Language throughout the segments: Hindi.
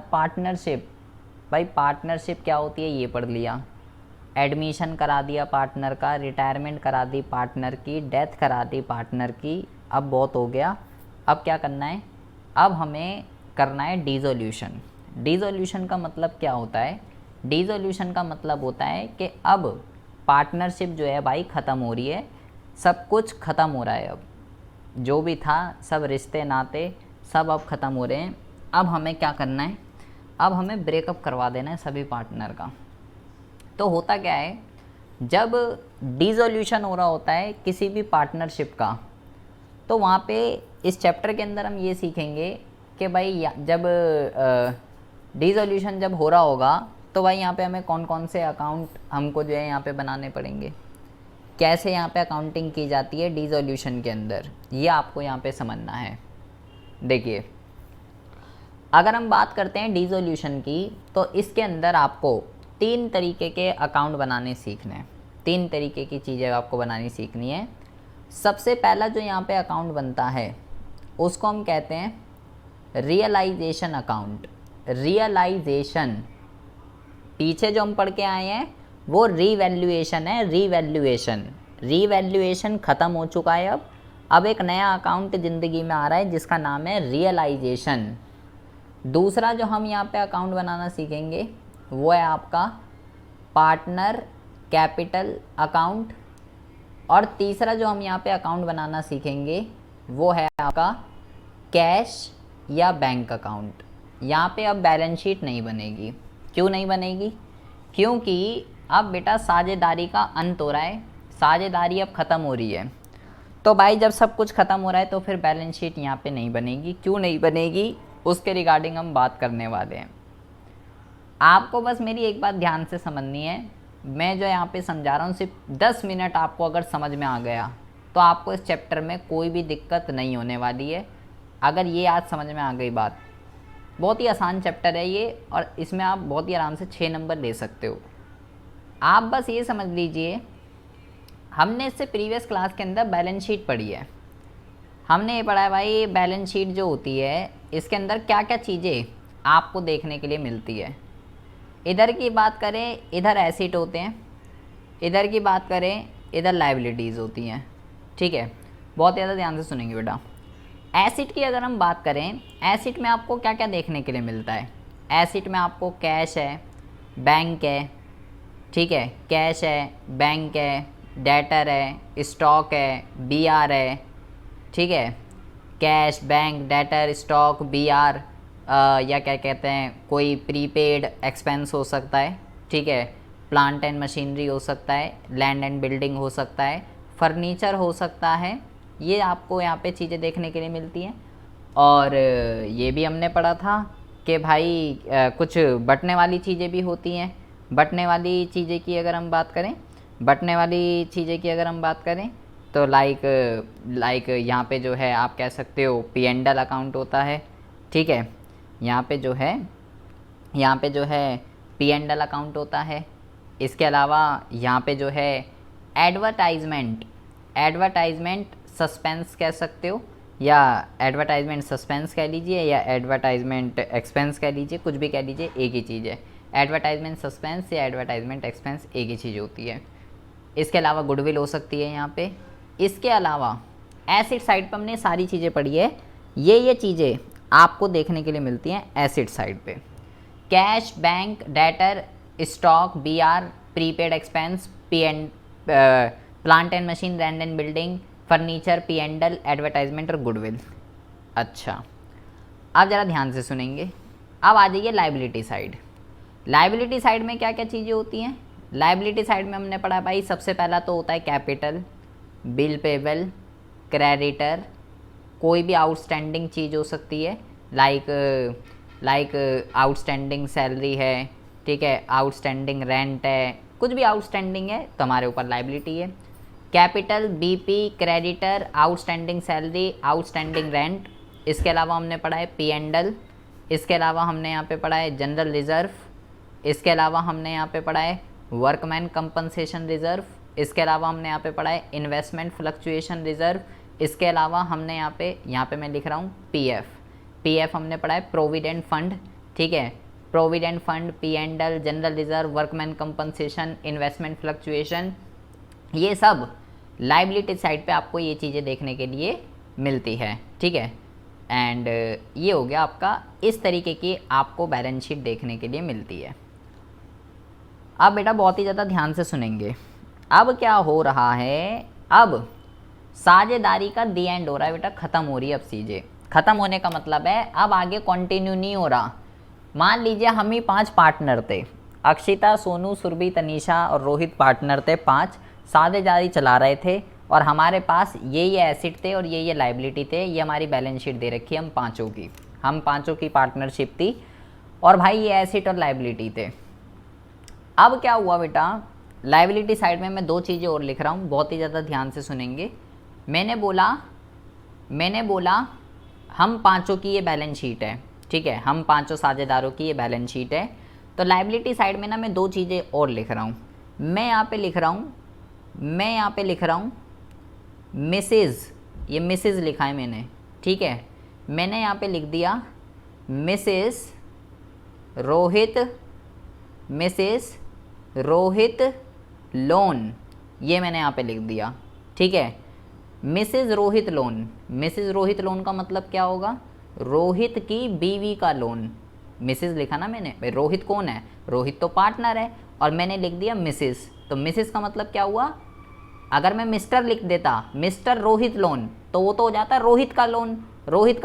पार्टनरशिप, भाई पार्टनरशिप क्या होती है ये पढ़ लिया, एडमिशन करा दिया पार्टनर का, रिटायरमेंट करा दी पार्टनर की, डेथ करा दी पार्टनर की। अब बहुत हो गया, अब क्या करना है, अब हमें करना है डिसोल्यूशन। डिसोल्यूशन का मतलब क्या होता है, डिसोल्यूशन का मतलब होता है कि अब पार्टनरशिप जो है भाई ख़त्म हो रही है, सब कुछ ख़त्म हो रहा है, अब जो भी था सब रिश्ते नाते सब अब ख़त्म हो रहे हैं। अब हमें क्या करना है, अब हमें ब्रेकअप करवा देना है सभी पार्टनर का। तो होता क्या है, जब डिसोल्यूशन हो रहा होता है किसी भी पार्टनरशिप का, तो वहाँ पे इस चैप्टर के अंदर हम ये सीखेंगे कि भाई जब डिसोल्यूशन जब हो रहा होगा तो भाई यहाँ पे हमें कौन कौन से अकाउंट हमको जो है यहाँ पे बनाने पड़ेंगे, कैसे यहाँ पे अकाउंटिंग की जाती है डिसोल्यूशन के अंदर, ये आपको यहाँ पे समझना है। देखिए, अगर हम बात करते हैं डिसोल्यूशन की, तो इसके अंदर आपको 3 तरीके के अकाउंट बनाने सीखने हैं, 3 तरीके की चीज़ें आपको बनानी सीखनी है। सबसे पहला जो यहाँ पे अकाउंट बनता है उसको हम कहते हैं रियलाइजेशन अकाउंट। रियलाइजेशन, पीछे जो हम पढ़ के आए हैं वो रीवैल्यूएशन है, रीवैल्यूएशन। रीवैल्यूएशन ख़त्म हो चुका है, अब एक नया अकाउंट ज़िंदगी में आ रहा है जिसका नाम है रियलाइजेशन। दूसरा जो हम यहाँ पे अकाउंट बनाना सीखेंगे वो है आपका पार्टनर कैपिटल अकाउंट। और तीसरा जो हम यहाँ पे अकाउंट बनाना सीखेंगे वो है आपका कैश या बैंक अकाउंट। यहाँ पे अब बैलेंस शीट नहीं बनेगी। क्यों नहीं बनेगी, क्योंकि अब बेटा साझेदारी का अंत हो रहा है, साझेदारी अब ख़त्म हो रही है। तो भाई जब सब कुछ ख़त्म हो रहा है तो फिर बैलेंस शीट यहाँ पे नहीं बनेगी। क्यों नहीं बनेगी उसके रिगार्डिंग हम बात करने वाले हैं। आपको बस मेरी एक बात ध्यान से समझनी है, मैं जो यहाँ पे समझा रहा हूँ सिर्फ 10 मिनट आपको अगर समझ में आ गया तो आपको इस चैप्टर में कोई भी दिक्कत नहीं होने वाली है। अगर ये आज समझ में आ गई बात, बहुत ही आसान चैप्टर है ये और इसमें आप बहुत ही आराम से 6 नंबर ले सकते हो। आप बस ये समझ लीजिए, हमने इससे प्रीवियस क्लास के अंदर बैलेंस शीट पढ़ी है। हमने ये पढ़ा है भाई बैलेंस शीट जो होती है इसके अंदर क्या क्या चीज़ें आपको देखने के लिए मिलती है। इधर की बात करें, इधर एसेट होते हैं, इधर की बात करें इधर लायबिलिटीज़ होती हैं। ठीक है, बहुत ज़्यादा ध्यान से सुनेंगे बेटा। एसेट की अगर हम बात करें, एसेट में आपको क्या क्या देखने के लिए मिलता है। एसेट में आपको कैश है, बैंक है, ठीक है, कैश है, बैंक है, डेटर है, स्टॉक है, बीआर है, ठीक है, cash, bank, debtor, stock, BR, या क्या कहते हैं कोई प्रीपेड एक्सपेंस हो सकता है, ठीक है, प्लांट एंड मशीनरी हो सकता है, लैंड एंड बिल्डिंग हो सकता है, फर्नीचर हो सकता है। ये आपको यहाँ पे चीज़ें देखने के लिए मिलती हैं। और ये भी हमने पढ़ा था कि भाई कुछ बटने वाली चीज़ें भी होती हैं। बटने वाली चीज़ें की अगर हम बात करें, बटने वाली चीज़ें की अगर हम बात करें तो लाइक यहाँ पे जो है आप कह सकते हो P&L अकाउंट होता है, ठीक है, यहाँ पे जो है P&L अकाउंट होता है। इसके अलावा यहाँ पे जो है एडवर्टाइजमेंट सस्पेंस कह सकते हो, या एडवर्टाइजमेंट सस्पेंस कह लीजिए, या एडवर्टाइजमेंट एक्सपेंस कह लीजिए, कुछ भी कह लीजिए, एक ही चीज़ है। एडवर्टाइजमेंट सस्पेंस या एडवर्टाइजमेंट एक्सपेंस एक ही चीज़ होती है। इसके अलावा गुडविल हो सकती है यहाँ पे। इसके अलावा एसेट साइड पर हमने सारी चीज़ें पढ़ी है, ये चीज़ें आपको देखने के लिए मिलती हैं एसेट साइड पे। Cash, bank, debtor, stock, BR, prepaid expense, plant and machine, land and building, furniture, P&L, advertisement और गुडविल। अच्छा, अब ज़रा ध्यान से सुनेंगे। अब आ जाइए लाइबिलिटी साइड। लाइबिलिटी साइड में क्या क्या चीज़ें होती हैं। लाइबिलिटी साइड में हमने पढ़ा भाई सबसे पहला तो होता है कैपिटल, बिल पेबल, क्रेडिटर, कोई भी आउटस्टैंडिंग चीज़ हो सकती है, लाइक आउटस्टैंडिंग सैलरी है, ठीक है, आउटस्टैंडिंग रेंट है, कुछ भी आउटस्टैंडिंग है तो हमारे ऊपर लाइबिलिटी है। Capital, BP, creditor, outstanding salary, outstanding rent. इसके अलावा हमने पढ़ा है P&L। इसके अलावा हमने यहाँ पे पढ़ा है जनरल रिज़र्व। इसके अलावा हमने यहाँ पे पढ़ा है वर्कमैन कंपनसेशन रिज़र्व। इसके अलावा हमने यहाँ पे पढ़ा है इन्वेस्टमेंट फ्लक्चुएशन रिज़र्व। इसके अलावा हमने यहाँ पे मैं लिख रहा हूँ पीएफ हमने पढ़ा है प्रोविडेंट फंड। ठीक है। Provident fund, P and L, general reserve, workman compensation, investment fluctuation, ये सब लाइबिलिटी साइड पे आपको ये चीज़ें देखने के लिए मिलती है, ठीक है। एंड ये हो गया आपका, इस तरीके की आपको बैलेंस शीट देखने के लिए मिलती है। अब बेटा बहुत ही ज़्यादा ध्यान से सुनेंगे। अब क्या हो रहा है, अब साझेदारी का दी एंड हो रहा है बेटा, ख़त्म हो रही है अब चीज़ें। ख़त्म होने का मतलब है अब आगे कंटिन्यू नहीं हो रहा। मान लीजिए हम ही 5 पार्टनर थे, अक्षिता, सोनू, सुरभि, तनीषा और रोहित पार्टनर थे, 5 साझेदारी चला रहे थे और हमारे पास ये एसिड थे और ये लाइबिलिटी थे। ये हमारी बैलेंस शीट दे रखी है हम पाँचों की पार्टनरशिप थी और भाई ये एसिड और लाइबिलिटी थे। अब क्या हुआ बेटा, लाइबिलिटी साइड में मैं 2 चीज़ें और लिख रहा हूँ, बहुत ही ज़्यादा ध्यान से सुनेंगे। मैंने बोला हम पाँचों की ये बैलेंस शीट है, ठीक है, हम पाँचों साझेदारों की ये बैलेंस शीट है। तो लाइबिलिटी साइड में ना मैं 2 चीज़ें और लिख रहा हूँ। मैं यहाँ पे लिख रहा हूँ मिसेज़, ये मिसेज़ लिखा है मैंने, ठीक है। मैंने यहाँ पे लिख दिया मिसेज़ रोहित लोन, ये मैंने यहाँ पे लिख दिया, ठीक है। मिसेज़ रोहित लोन का मतलब क्या होगा, रोहित की बीवी का लोन। मिसेज़ लिखा ना मैंने, भाई रोहित कौन है, रोहित तो पार्टनर है और मैंने लिख दिया मिसेज़, तो मिसेज़ का मतलब क्या हुआ, अगर मैं मिस्टर लिख देता, मिस्टर रोहित लोन, तो वो तो हो जाता रोहित का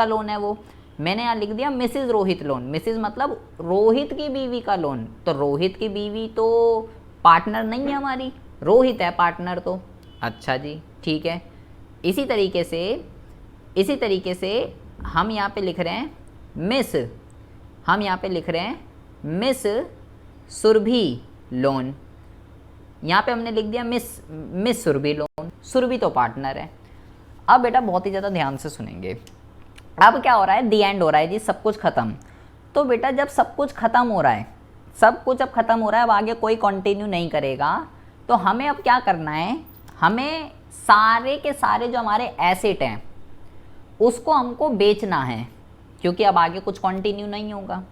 लोन है वो। मैंने यहाँ लिख दिया मिसेज़ रोहित लोन, मिसेज़ मतलब रोहित की बीवी का लोन, तो रोहित की बीवी तो पार्टनर नहीं है हमारी, रोहित है पार्टनर तो। अच्छा जी, ठीक है। इसी तरीके से हम यहाँ पे लिख रहे हैं मिस सुरभि लोन, यहाँ पे हमने लिख दिया मिस सुरभि लोन, सुरभि तो पार्टनर है। अब बेटा बहुत ही ज़्यादा ध्यान से सुनेंगे। अब क्या हो रहा है, दी एंड हो रहा है जी, सब कुछ ख़त्म। तो बेटा जब सब कुछ ख़त्म हो रहा है, अब आगे कोई कंटिन्यू नहीं करेगा, तो हमें अब क्या करना है, हमें सारे के सारे जो हमारे एसेट हैं उसको हमको बेचना है, क्योंकि अब आगे कुछ कंटिन्यू नहीं होगा।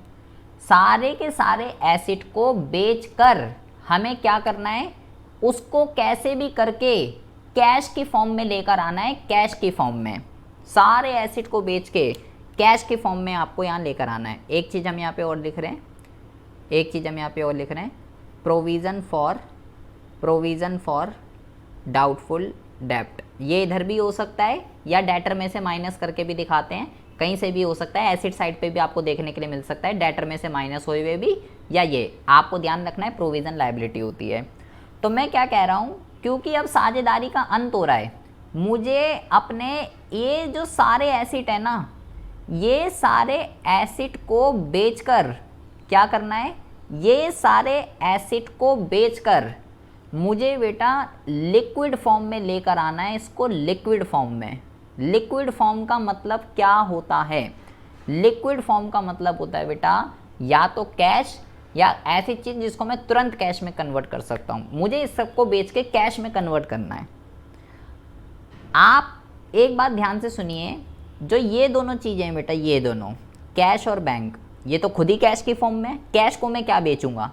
सारे के सारे एसेट को बेचकर हमें क्या करना है, उसको कैसे भी करके कैश की फॉर्म में लेकर आना है, कैश की फॉर्म में। सारे एसेट को बेच के कैश के फॉर्म में आपको यहाँ लेकर आना है। एक चीज़ हम यहाँ पे और लिख रहे हैं, प्रोविज़न फॉर डाउटफुल डेब्ट। ये इधर भी हो सकता है या डेटर में से माइनस करके भी दिखाते हैं, कहीं से भी हो सकता है, एसिड साइड पे भी आपको देखने के लिए मिल सकता है, डेटर में से माइनस हुए हुए भी, या ये आपको ध्यान रखना है प्रोविज़न लायबिलिटी होती है। तो मैं क्या कह रहा हूँ, क्योंकि अब साझेदारी का अंत हो रहा है, मुझे अपने ये जो सारे एसिड है ना, ये सारे एसिड को बेचकर क्या करना है, ये सारे एसिड को बेचकर मुझे बेटा लिक्विड फॉर्म में लेकर आना है इसको, लिक्विड फॉर्म में। लिक्विड फॉर्म का मतलब क्या होता है, लिक्विड फॉर्म का मतलब होता है बेटा या तो कैश या ऐसी चीज़ जिसको मैं तुरंत कैश में कन्वर्ट कर सकता हूँ, मुझे इस सबको बेच के कैश में कन्वर्ट करना है। आप एक बात ध्यान से सुनिए, जो ये दोनों चीज़ें हैं बेटा, ये दोनों कैश और बैंक, ये तो खुद ही कैश की फॉर्म में, कैश को मैं क्या बेचूंगा,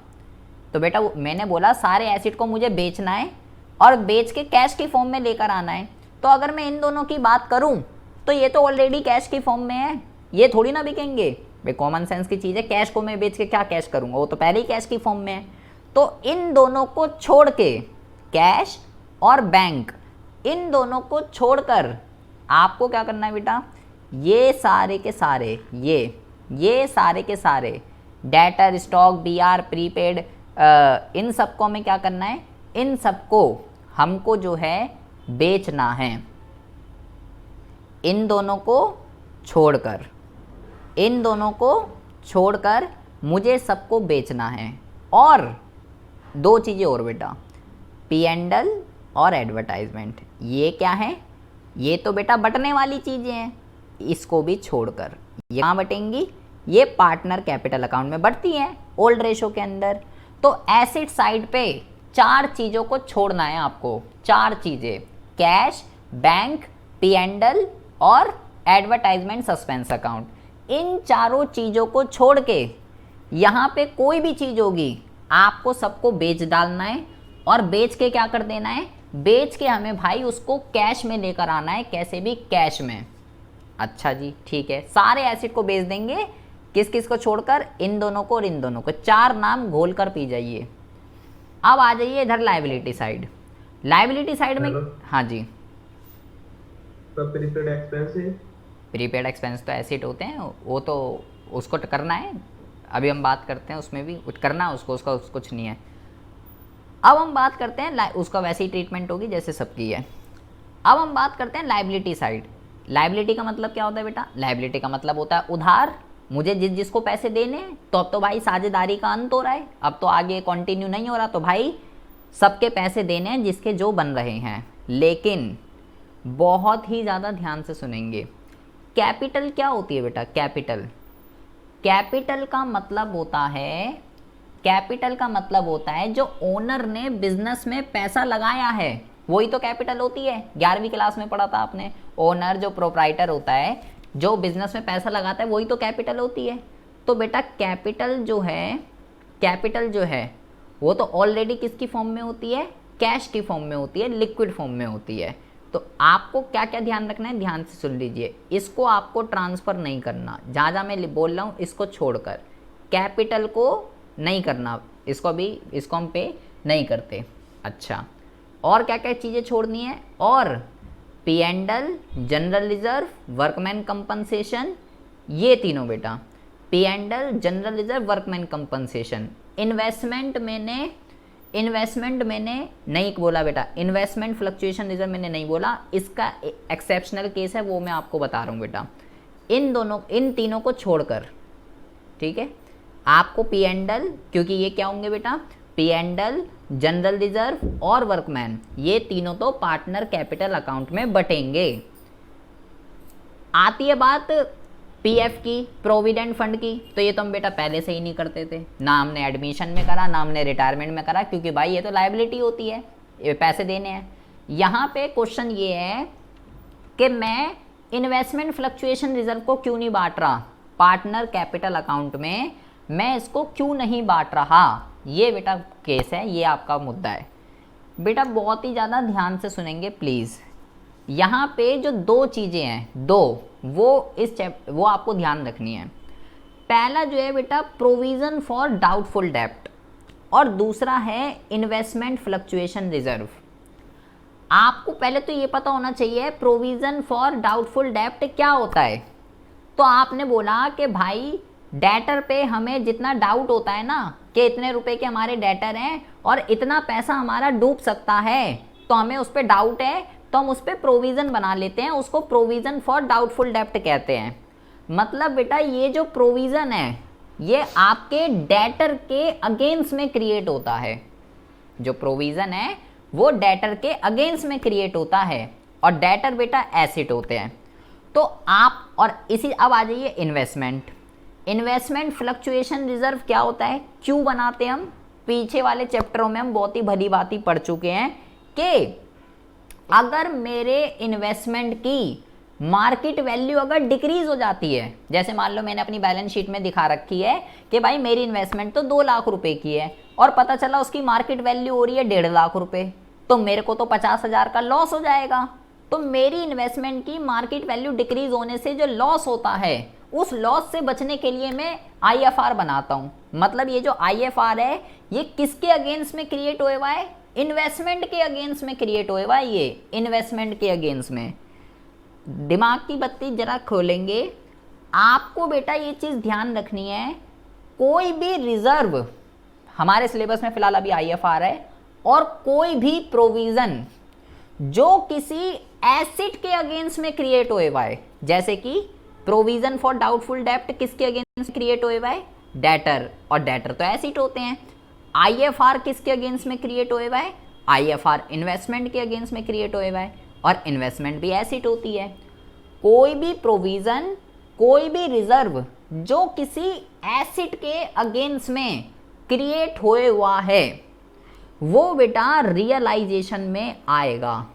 तो बेटा मैंने बोला सारे एसिड को मुझे बेचना है और बेच के कैश की फॉर्म में लेकर आना है। तो अगर मैं इन दोनों की बात करूं तो ये तो ऑलरेडी कैश की फॉर्म में है, ये थोड़ी ना बिकेंगे भाई, कॉमन सेंस की चीज़ है, कैश को मैं बेच के क्या कैश करूंगा, वो तो पहले ही कैश की फॉर्म में है। तो इन दोनों को छोड़ के, कैश और बैंक, इन दोनों को छोड़कर आपको क्या करना है बेटा, ये सारे के सारे, ये सारे के सारे डेटर, स्टॉक, बीआर, प्रीपेड, इन सबको हमें क्या करना है, इन सबको हमको जो है बेचना है, इन दोनों को छोड़कर मुझे सबको बेचना है। और 2 चीज़ें और बेटा, P&L और एडवर्टाइजमेंट, ये क्या है, ये तो बेटा बटने वाली चीज़ें हैं, इसको भी छोड़कर ये कहाँ बटेंगी, ये पार्टनर कैपिटल अकाउंट में बढ़ती हैं ओल्ड रेशो के अंदर। तो एसिड साइड पे 4 चीज़ों को छोड़ना है आपको, 4 चीज़ें, कैश, बैंक, P&L और एडवर्टाइजमेंट सस्पेंस अकाउंट। इन चारों चीज़ों को छोड़ के यहाँ पे कोई भी चीज़ होगी आपको सबको बेच डालना है, और बेच के क्या कर देना है, बेच के हमें भाई उसको कैश में लेकर आना है, कैसे भी कैश में। अच्छा जी ठीक है, सारे एसिड को बेच देंगे, किस किस को छोड़कर, इन दोनों को और इन दोनों को, 4 नाम घोल कर पी जाइए। अब आ जाइए इधर लाइबिलिटी साइड। लाइबिलिटी साइड में हाँ जी, प्रीपेड एक्सपेंस है। प्रीपेड एक्सपेंस तो एसिड होते हैं, वो तो उसको करना है, अभी हम बात करते हैं उसमें भी करना है उसको, उसका कुछ नहीं है। अब हम बात करते हैं उसका वैसी ही ट्रीटमेंट होगी जैसे सबकी है। अब हम बात करते हैं लाइबिलिटी साइड। लाइबिलिटी का मतलब क्या होता है बेटा, लाइबिलिटी का मतलब होता है उधार, मुझे जिसको पैसे देने हैं, तो अब तो भाई साझेदारी का अंत हो रहा है, अब तो आगे कंटिन्यू नहीं हो रहा, तो भाई सबके पैसे देने हैं जिसके जो बन रहे हैं। लेकिन बहुत ही ज़्यादा ध्यान से सुनेंगे, कैपिटल क्या होती है बेटा, कैपिटल, कैपिटल का मतलब होता है, कैपिटल का मतलब होता है जो ओनर ने बिजनेस में पैसा लगाया है, वही तो कैपिटल होती है। 11वीं क्लास में पढ़ा था आपने, ओनर जो प्रोप्राइटर होता है, जो बिजनेस में पैसा लगाता है, वही तो कैपिटल होती है। तो बेटा कैपिटल जो है, कैपिटल जो है वो तो ऑलरेडी किसकी फॉर्म में होती है, कैश की फॉर्म में होती है, लिक्विड फॉर्म में होती है। तो आपको क्या क्या ध्यान रखना है, ध्यान से सुन लीजिए, इसको आपको ट्रांसफ़र नहीं करना, जहाँ जहाँ मैं बोल रहा हूँ इसको छोड़कर, कैपिटल को नहीं करना, इसको भी, इसको हम पे नहीं करते। अच्छा, और क्या क्या चीज़ें छोड़नी है, और P and L, general reserve, workman compensation, ये तीनों बेटा, P and L, general reserve, workman compensation. Investment मैंने नहीं बोला बेटा, इन्वेस्टमेंट फ्लक्चुएशन रिजर्व मैंने नहीं बोला, इसका एक्सेप्शनल केस है, वो मैं आपको बता रहा हूँ बेटा। इन तीनों को छोड़कर, ठीक है, आपको पी एंड एल, क्योंकि ये क्या होंगे बेटा, P and L, general reserve और वर्कमैन, ये तीनों तो पार्टनर कैपिटल अकाउंट में बटेंगे। आती है बात पीएफ की, प्रोविडेंट फंड की, तो ये तो हम बेटा पहले से ही नहीं करते थे, ना हमने एडमिशन में करा, ना हमने रिटायरमेंट में करा, क्योंकि भाई ये तो लायबिलिटी होती है, ये पैसे देने हैं। यहाँ पे क्वेश्चन ये है कि मैं इन्वेस्टमेंट फ्लक्चुएशन रिजर्व को क्यों नहीं बांट रहा पार्टनर कैपिटल अकाउंट में, मैं इसको क्यों नहीं बांट रहा, ये बेटा केस है, ये आपका मुद्दा है बेटा। बहुत ही ज़्यादा ध्यान से सुनेंगे प्लीज़। यहाँ पे जो दो चीज़ें हैं, दो, वो आपको ध्यान रखनी है। पहला जो है बेटा प्रोविज़न फॉर डाउटफुल डेब्ट, और दूसरा है इन्वेस्टमेंट फ्लक्चुएशन रिजर्व। आपको पहले तो ये पता होना चाहिए प्रोविज़न फॉर डाउटफुल डेब्ट क्या होता है। तो आपने बोला कि भाई डेटर पे हमें जितना डाउट होता है ना कि इतने रुपए के हमारे डेटर हैं और इतना पैसा हमारा डूब सकता है, तो हमें उस पर डाउट है, तो हम उस पर प्रोविज़न बना लेते हैं, उसको प्रोविज़न फॉर डाउटफुल डेब्ट कहते हैं। मतलब बेटा ये जो प्रोविज़न है ये आपके डेटर के अगेंस्ट में क्रिएट होता है, जो प्रोविज़न है वो डेटर के अगेंस्ट में क्रिएट होता है, और डेटर बेटा एसेट होते हैं। तो आप, और इसी, अब आ जाइए इन्वेस्टमेंट। इन्वेस्टमेंट फ्लक्चुएशन रिजर्व क्या होता है, क्यों बनाते हैं हम, पीछे वाले चैप्टरों में हम बहुत ही भली बात पढ़ चुके हैं कि अगर मेरे इन्वेस्टमेंट की मार्केट वैल्यू अगर डिक्रीज हो जाती है, जैसे मान लो मैंने अपनी बैलेंस शीट में दिखा रखी है कि भाई मेरी इन्वेस्टमेंट तो 2 लाख रुपए की है और पता चला उसकी मार्केट वैल्यू हो रही है 1.5 लाख रुपए, तो मेरे को तो 50,000 का लॉस हो जाएगा। तो मेरी इन्वेस्टमेंट की मार्केट वैल्यू डिक्रीज होने से जो लॉस होता है, उस लॉस से बचने के लिए मैं IFR बनाता हूँ। मतलब ये जो IFR है ये किसके अगेंस्ट में क्रिएट हुआ है, इन्वेस्टमेंट के अगेंस्ट में क्रिएट हुआ है, ये इन्वेस्टमेंट के अगेंस्ट में। दिमाग की बत्ती जरा खोलेंगे, आपको बेटा ये चीज़ ध्यान रखनी है, कोई भी रिजर्व, हमारे सिलेबस में फिलहाल अभी IFR है, और कोई भी प्रोविज़न जो किसी एसेट के अगेंस्ट में क्रिएट हुआ है, जैसे कि प्रोविज़न फॉर डाउटफुल डेब्ट किसके अगेंस्ट क्रिएट हुआ है, डेटर, और डेटर तो एसेट होते हैं। IFR किसके अगेंस्ट में क्रिएट हुआ है, IFR इन्वेस्टमेंट के अगेंस्ट में क्रिएट हुआ है, और इन्वेस्टमेंट भी एसेट होती है। कोई भी प्रोविज़न, कोई भी रिजर्व जो किसी एसेट के अगेंस्ट में क्रिएट हुआ है वो बेटा रियलाइजेशन में आएगा,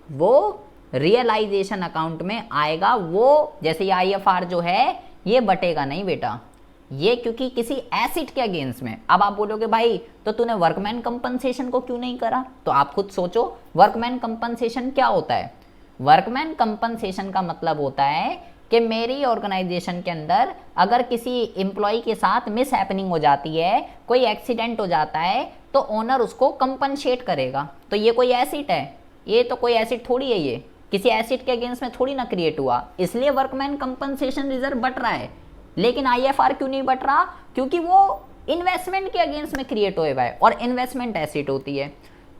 वो रियलाइजेशन अकाउंट में आएगा। वो जैसे ये IFR जो है ये बटेगा नहीं बेटा, ये क्योंकि किसी एसिड के अगेंस्ट में। अब आप बोलोगे भाई तो तूने वर्कमैन कंपनसेशन को क्यों नहीं करा, तो आप खुद सोचो वर्कमैन कंपनसेशन क्या होता है। वर्कमैन कंपनसेशन का मतलब होता है कि मेरी ऑर्गेनाइजेशन के अंदर अगर किसी एम्प्लॉय के साथ मिस हैपनिंग हो जाती है, कोई एक्सीडेंट हो जाता है, तो ओनर उसको कंपनसेट करेगा। तो ये कोई एसिड है, ये तो कोई एसिड थोड़ी है, ये किसी एसिड के अगेंस्ट में थोड़ी ना क्रिएट हुआ, इसलिए वर्कमैन कंपनसेशन रिजर्व बट रहा है। लेकिन आईएफआर क्यों नहीं बट रहा, क्योंकि वो इन्वेस्टमेंट के अगेंस्ट में क्रिएट हुए हुआ है और इन्वेस्टमेंट एसिड होती है।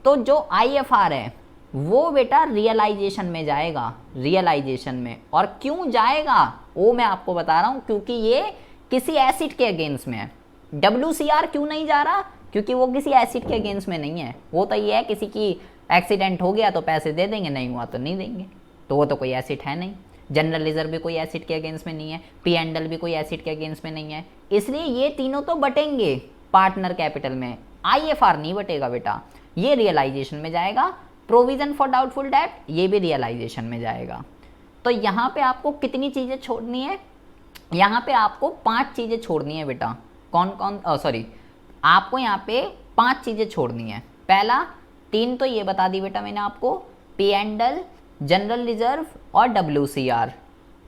तो जो आईएफआर है वो बेटा रियलाइजेशन में जाएगा, रियलाइजेशन में। और क्यों जाएगा वो मैं आपको बता रहा हूं, क्योंकि ये किसी एसिड के अगेंस्ट में है। WCR क्यों नहीं जा रहा, क्योंकि वो किसी एसिड के अगेंस्ट में नहीं है। वो तो ये है किसी की एक्सीडेंट हो गया तो पैसे दे देंगे, नहीं हुआ तो नहीं देंगे, तो वो तो कोई एसिड है नहीं। जनरल रिजर्व भी कोई एसिड के अगेंस्ट में नहीं है, P&L भी कोई एसिड के अगेंस्ट में नहीं है, इसलिए ये तीनों तो बटेंगे पार्टनर कैपिटल में। आईएफआर नहीं बटेगा बेटा, ये रियलाइजेशन में जाएगा। प्रोविजन फॉर डाउटफुल डेट ये भी रियलाइजेशन में जाएगा। तो यहाँ पे आपको कितनी चीज़ें छोड़नी है, यहाँ पे आपको 5 चीज़ें छोड़नी है बेटा। कौन कौन, सॉरी, आपको यहाँ पे 5 चीज़ें छोड़नी है। पहला 3 तो ये बता दी बेटा मैंने आपको, P&L, जनरल रिजर्व और WCR,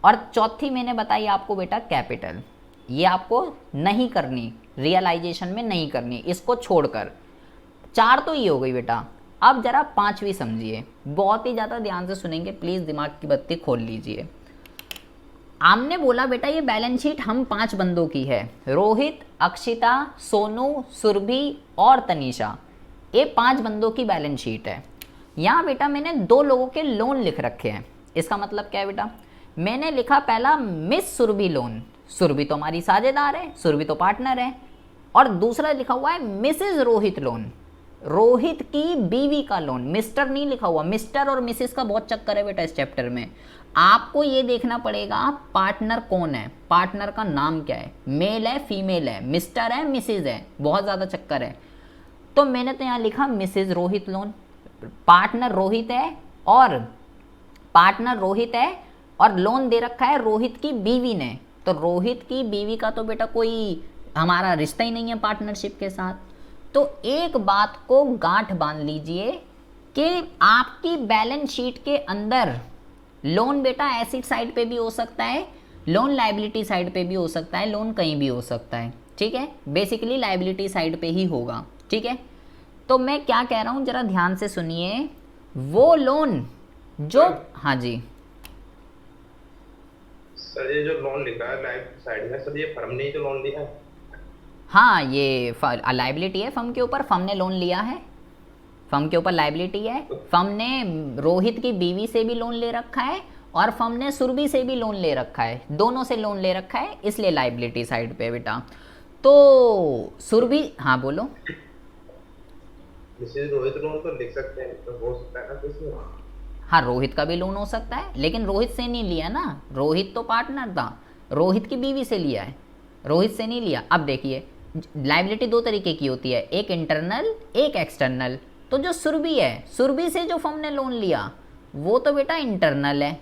और चौथी मैंने बताई आपको बेटा कैपिटल। ये आपको नहीं करनी, रियलाइजेशन में नहीं करनी, इसको छोड़कर। 4 तो ये हो गई बेटा। अब जरा 5वीं समझिए, बहुत ही ज़्यादा ध्यान से सुनेंगे प्लीज़, दिमाग की बत्ती खोल लीजिए। हमने बोला बेटा ये बैलेंस शीट हम 5 बंदों की है, रोहित, अक्षिता, सोनू, सुरभि और तनीषा, ये 5 बंदों की बैलेंस शीट है। यहाँ बेटा मैंने 2 लोगों के लोन लिख रखे हैं। इसका मतलब क्या है बेटा, मैंने लिखा पहला मिस सुरभि लोन, सुरभि तो हमारी साझेदार है, सुरभि तो पार्टनर है, और दूसरा लिखा हुआ है मिसेज रोहित लोन, रोहित की बीवी का लोन। मिस्टर नहीं लिखा हुआ, मिस्टर और मिसेस का बहुत चक्कर है बेटा इस चैप्टर में। आपको ये देखना पड़ेगा पार्टनर कौन है, पार्टनर का नाम क्या है, मेल है फीमेल है, मिस्टर है मिसेज है, बहुत ज़्यादा चक्कर है। तो मैंने तो यहाँ लिखा Mrs Rohit loan, partner Rohit है, और पार्टनर रोहित है और लोन दे रखा है रोहित की बीवी ने। तो रोहित की बीवी का तो बेटा कोई हमारा रिश्ता ही नहीं है पार्टनरशिप के साथ। तो एक बात को गांठ बांध लीजिए कि आपकी बैलेंस शीट के अंदर लोन बेटा एसिड साइड पे भी हो सकता है, लोन लायबिलिटी साइड पे भी हो सकता है, लोन कहीं भी हो सकता है, ठीक है। बेसिकली लायबिलिटी साइड पे ही होगा, ठीक है। तो मैं क्या कह रहा हूं जरा ध्यान से सुनिए, वो लोन जो, हाँ जी सर, ये जो लोन लिखा है लाइफ साइड में, सर ये फर्म ने ही तो लोन लिया है। हाँ, ये लायबिलिटी है फर्म के ऊपर, फर्म ने लोन लिया है, फर्म के ऊपर लायबिलिटी है। फर्म ने रोहित की बीवी से भी लोन ले रखा है और फर्म ने सुरभि से भी लोन ले रखा है, दोनों से लोन ले रखा है, इसलिए लायबिलिटी साइड पे बेटा। तो सुरभि, हाँ बोलो। मिसेज रोहित लोन तो लिख सकते हैं, तो हो सकता है ना किसी। हाँ, रोहित का भी लोन हो सकता है, लेकिन रोहित से नहीं लिया ना, रोहित तो पार्टनर था, रोहित की बीवी से लिया है, रोहित से नहीं लिया। अब देखिए लायबिलिटी 2 तरीके की होती है, एक इंटरनल एक एक्सटर्नल। तो जो सुरभि है, सुरभि से जो फर्म ने लोन लिया वो तो बेटा इंटरनल है,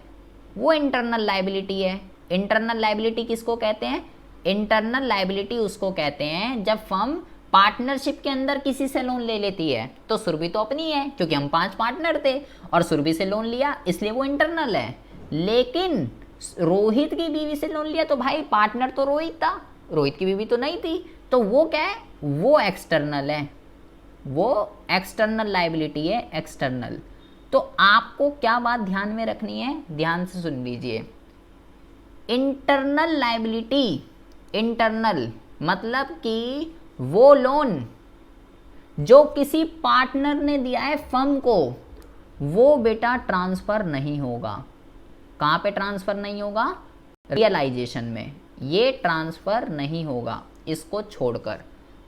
वो इंटरनल लायबिलिटी है। इंटरनल लायबिलिटी किसको कहते हैं, इंटरनल लायबिलिटी उसको कहते हैं जब फर्म पार्टनरशिप के अंदर किसी से लोन ले लेती है। तो सुरभि तो अपनी है क्योंकि हम 5 पार्टनर थे और सुरभि से लोन लिया, इसलिए वो इंटरनल है। लेकिन रोहित की बीवी से लोन लिया तो भाई पार्टनर तो रोहित था, रोहित की बीवी तो नहीं थी, तो वो क्या है, वो एक्सटर्नल है, वो एक्सटर्नल लायबिलिटी है, एक्सटर्नल। तो आपको क्या बात ध्यान में रखनी है, ध्यान से सुन लीजिए। इंटरनल लायबिलिटी, इंटरनल मतलब कि वो लोन जो किसी पार्टनर ने दिया है फर्म को, वो बेटा ट्रांसफर नहीं होगा। कहाँ पे ट्रांसफर नहीं होगा, रियलाइजेशन में, ये ट्रांसफर नहीं होगा, इसको छोड़कर।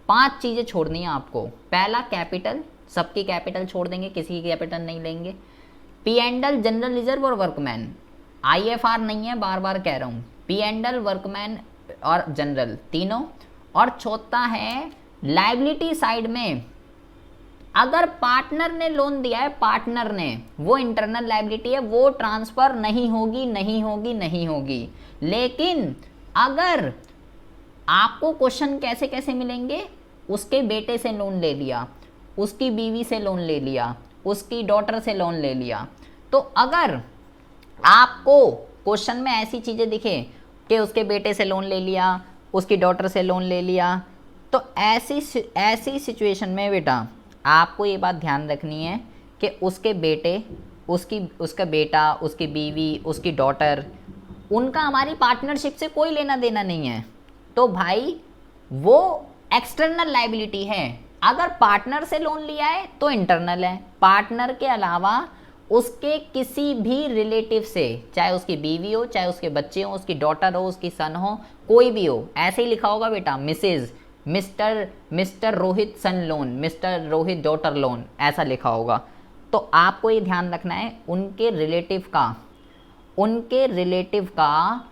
5 चीज़ें छोड़नी है आपको। पहला कैपिटल, सबकी कैपिटल छोड़ देंगे, किसी की कैपिटल नहीं लेंगे। P&L, जनरल रिजर्व और वर्कमैन, IFR नहीं है, बार बार कह रहा हूँ, P&L, वर्कमैन और जनरल तीनों। और चौथा है लायबिलिटी साइड में अगर पार्टनर ने लोन दिया है, पार्टनर ने, वो इंटरनल लायबिलिटी है, वो ट्रांसफर नहीं होगी, नहीं होगी, नहीं होगी। लेकिन अगर आपको क्वेश्चन कैसे कैसे मिलेंगे, उसके बेटे से लोन ले लिया, उसकी बीवी से लोन ले लिया, उसकी डॉटर से लोन ले लिया। तो अगर आपको क्वेश्चन में ऐसी चीज़ें दिखे कि उसके बेटे से लोन ले लिया, उसकी डॉटर से लोन ले लिया, तो ऐसी सिचुएशन में बेटा आपको ये बात ध्यान रखनी है कि उसके बेटे, उसका बेटा, उसकी बीवी, उसकी डॉटर, उनका हमारी पार्टनरशिप से कोई लेना देना नहीं है। तो भाई वो एक्सटर्नल लाइबिलिटी है। अगर पार्टनर से लोन लिया है तो इंटरनल है। पार्टनर के अलावा उसके किसी भी रिलेटिव से, चाहे उसकी बीवी हो, चाहे उसके बच्चे हो, उसकी डॉटर हो, उसकी सन हो, कोई भी हो, ऐसे ही लिखा होगा बेटा Mrs, Mr Rohit son loan, Mr Rohit daughter loan, ऐसा लिखा होगा। तो आपको ये ध्यान रखना है उनके रिलेटिव का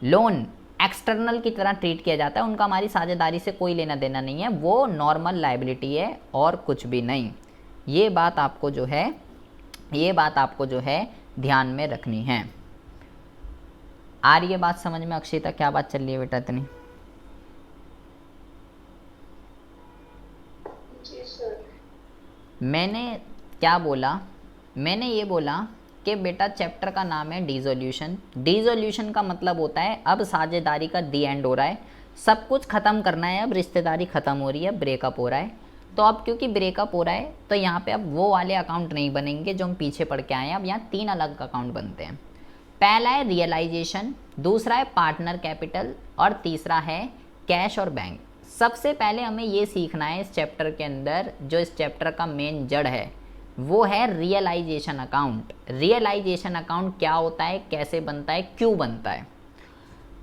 लोन एक्सटर्नल की तरह ट्रीट किया जाता है। उनका हमारी साझेदारी से कोई लेना देना नहीं है, वो नॉर्मल लायबिलिटी है और कुछ भी नहीं। ये बात आपको जो है ध्यान में रखनी है। आ रही है बात समझ में अक्षिता, क्या बात चल रही है बेटा इतनी? जी सर। मैंने क्या बोला? मैंने ये बोला कि बेटा चैप्टर का नाम है डिसोल्यूशन। डिसोल्यूशन का मतलब होता है अब साझेदारी का दी एंड हो रहा है, सब कुछ ख़त्म करना है, अब रिश्तेदारी ख़त्म हो रही है, ब्रेकअप हो रहा है। तो अब क्योंकि ब्रेकअप हो रहा है तो यहाँ पे अब वो वाले अकाउंट नहीं बनेंगे जो हम पीछे पढ़ के आए हैं। अब यहाँ 3 अलग अकाउंट बनते हैं। पहला है रियलाइजेशन, दूसरा है पार्टनर कैपिटल और तीसरा है कैश और बैंक। सबसे पहले हमें ये सीखना है इस चैप्टर के अंदर, जो इस चैप्टर का मेन जड़ है वो है रियलाइजेशन अकाउंट। रियलाइजेशन अकाउंट क्या होता है, कैसे बनता है, क्यों बनता है?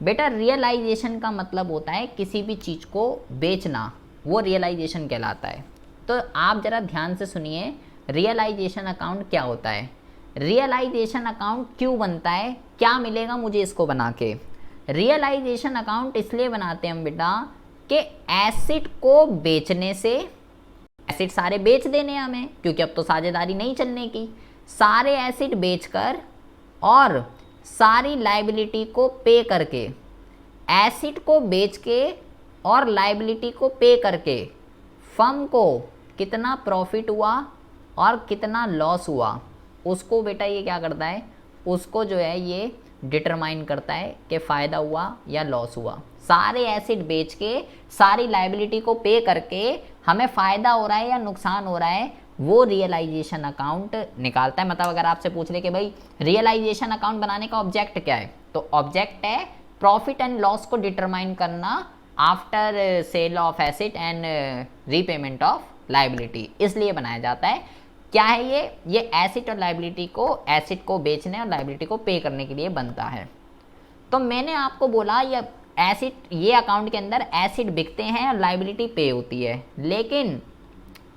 बेटा रियलाइजेशन का मतलब होता है किसी भी चीज़ को बेचना, वो रियलाइजेशन कहलाता है। तो आप ज़रा ध्यान से सुनिए, रियलाइजेशन अकाउंट क्या होता है, रियलाइजेशन अकाउंट क्यों बनता है, क्या मिलेगा मुझे इसको बना के। रियलाइजेशन अकाउंट इसलिए बनाते हैं हम बेटा कि एसेट को बेचने से, एसेट सारे बेच देने हमें क्योंकि अब तो साझेदारी नहीं चलने की, सारे एसेट बेचकर और सारी लायबिलिटी को पे करके, एसेट को बेच के और लायबिलिटी को पे करके फर्म को कितना प्रॉफिट हुआ और कितना लॉस हुआ, उसको बेटा ये क्या करता है, उसको जो है ये डिटरमाइन करता है कि फ़ायदा हुआ या लॉस हुआ। सारे एसेट बेच के सारी लायबिलिटी को पे करके हमें फ़ायदा हो रहा है या नुकसान हो रहा है, वो रियलाइजेशन अकाउंट निकालता है। मतलब अगर आपसे पूछ ले कि भाई रियलाइजेशन अकाउंट बनाने का ऑब्जेक्ट क्या है, तो ऑब्जेक्ट है प्रॉफिट एंड लॉस को डिटरमाइन करना after sale of asset and repayment of liability, इसलिए बनाया जाता है। क्या है ये एसेट और लायबिलिटी को, एसेट को बेचने और लायबिलिटी को पे करने के लिए बनता है। तो मैंने आपको बोला ये एसेट, ये अकाउंट के अंदर एसेट बिकते हैं और लायबिलिटी पे होती है, लेकिन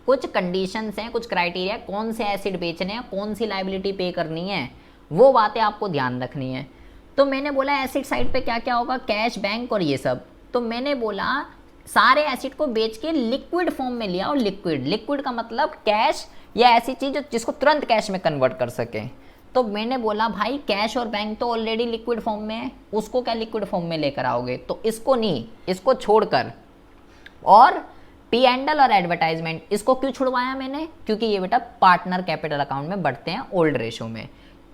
कुछ कंडीशंस हैं, कुछ क्राइटेरिया, कौन से एसेट बेचने हैं, कौन सी लायबिलिटी पे करनी है, वो बातें आपको ध्यान रखनी है। तो मैंने बोला एसेट साइड पे क्या क्या होगा, कैश, बैंक और ये सब। तो मैंने बोला सारे एसेट को बेच के लिक्विड फॉर्म में लिया, और लिक्विड का मतलब कैश या ऐसी चीज़ जिसको तुरंत कैश में कन्वर्ट कर सके। तो मैंने बोला भाई कैश और बैंक तो ऑलरेडी लिक्विड फॉर्म में है, उसको क्या लिक्विड फॉर्म में लेकर आओगे, तो इसको नहीं, इसको छोड़कर। और पी एंडल और एडवर्टाइजमेंट, इसको क्यों छुड़वाया मैंने, क्योंकि ये बेटा पार्टनर कैपिटल अकाउंट में बढ़ते हैं ओल्ड रेशो में।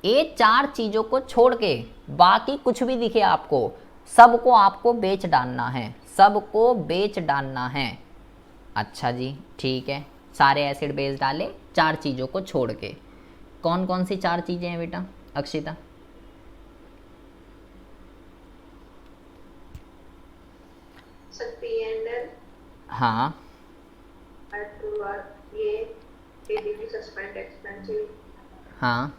ये 4 चीज़ों को छोड़ के बाकी कुछ भी दिखे आपको, सबको आपको बेच डालना है, सबको बेच डालना है। अच्छा जी ठीक है, सारे एसिड बेच डाले 4 चीज़ों को छोड़ के। कौन कौन सी 4 चीज़ें हैं बेटा अक्षिता? हाँ, हाँ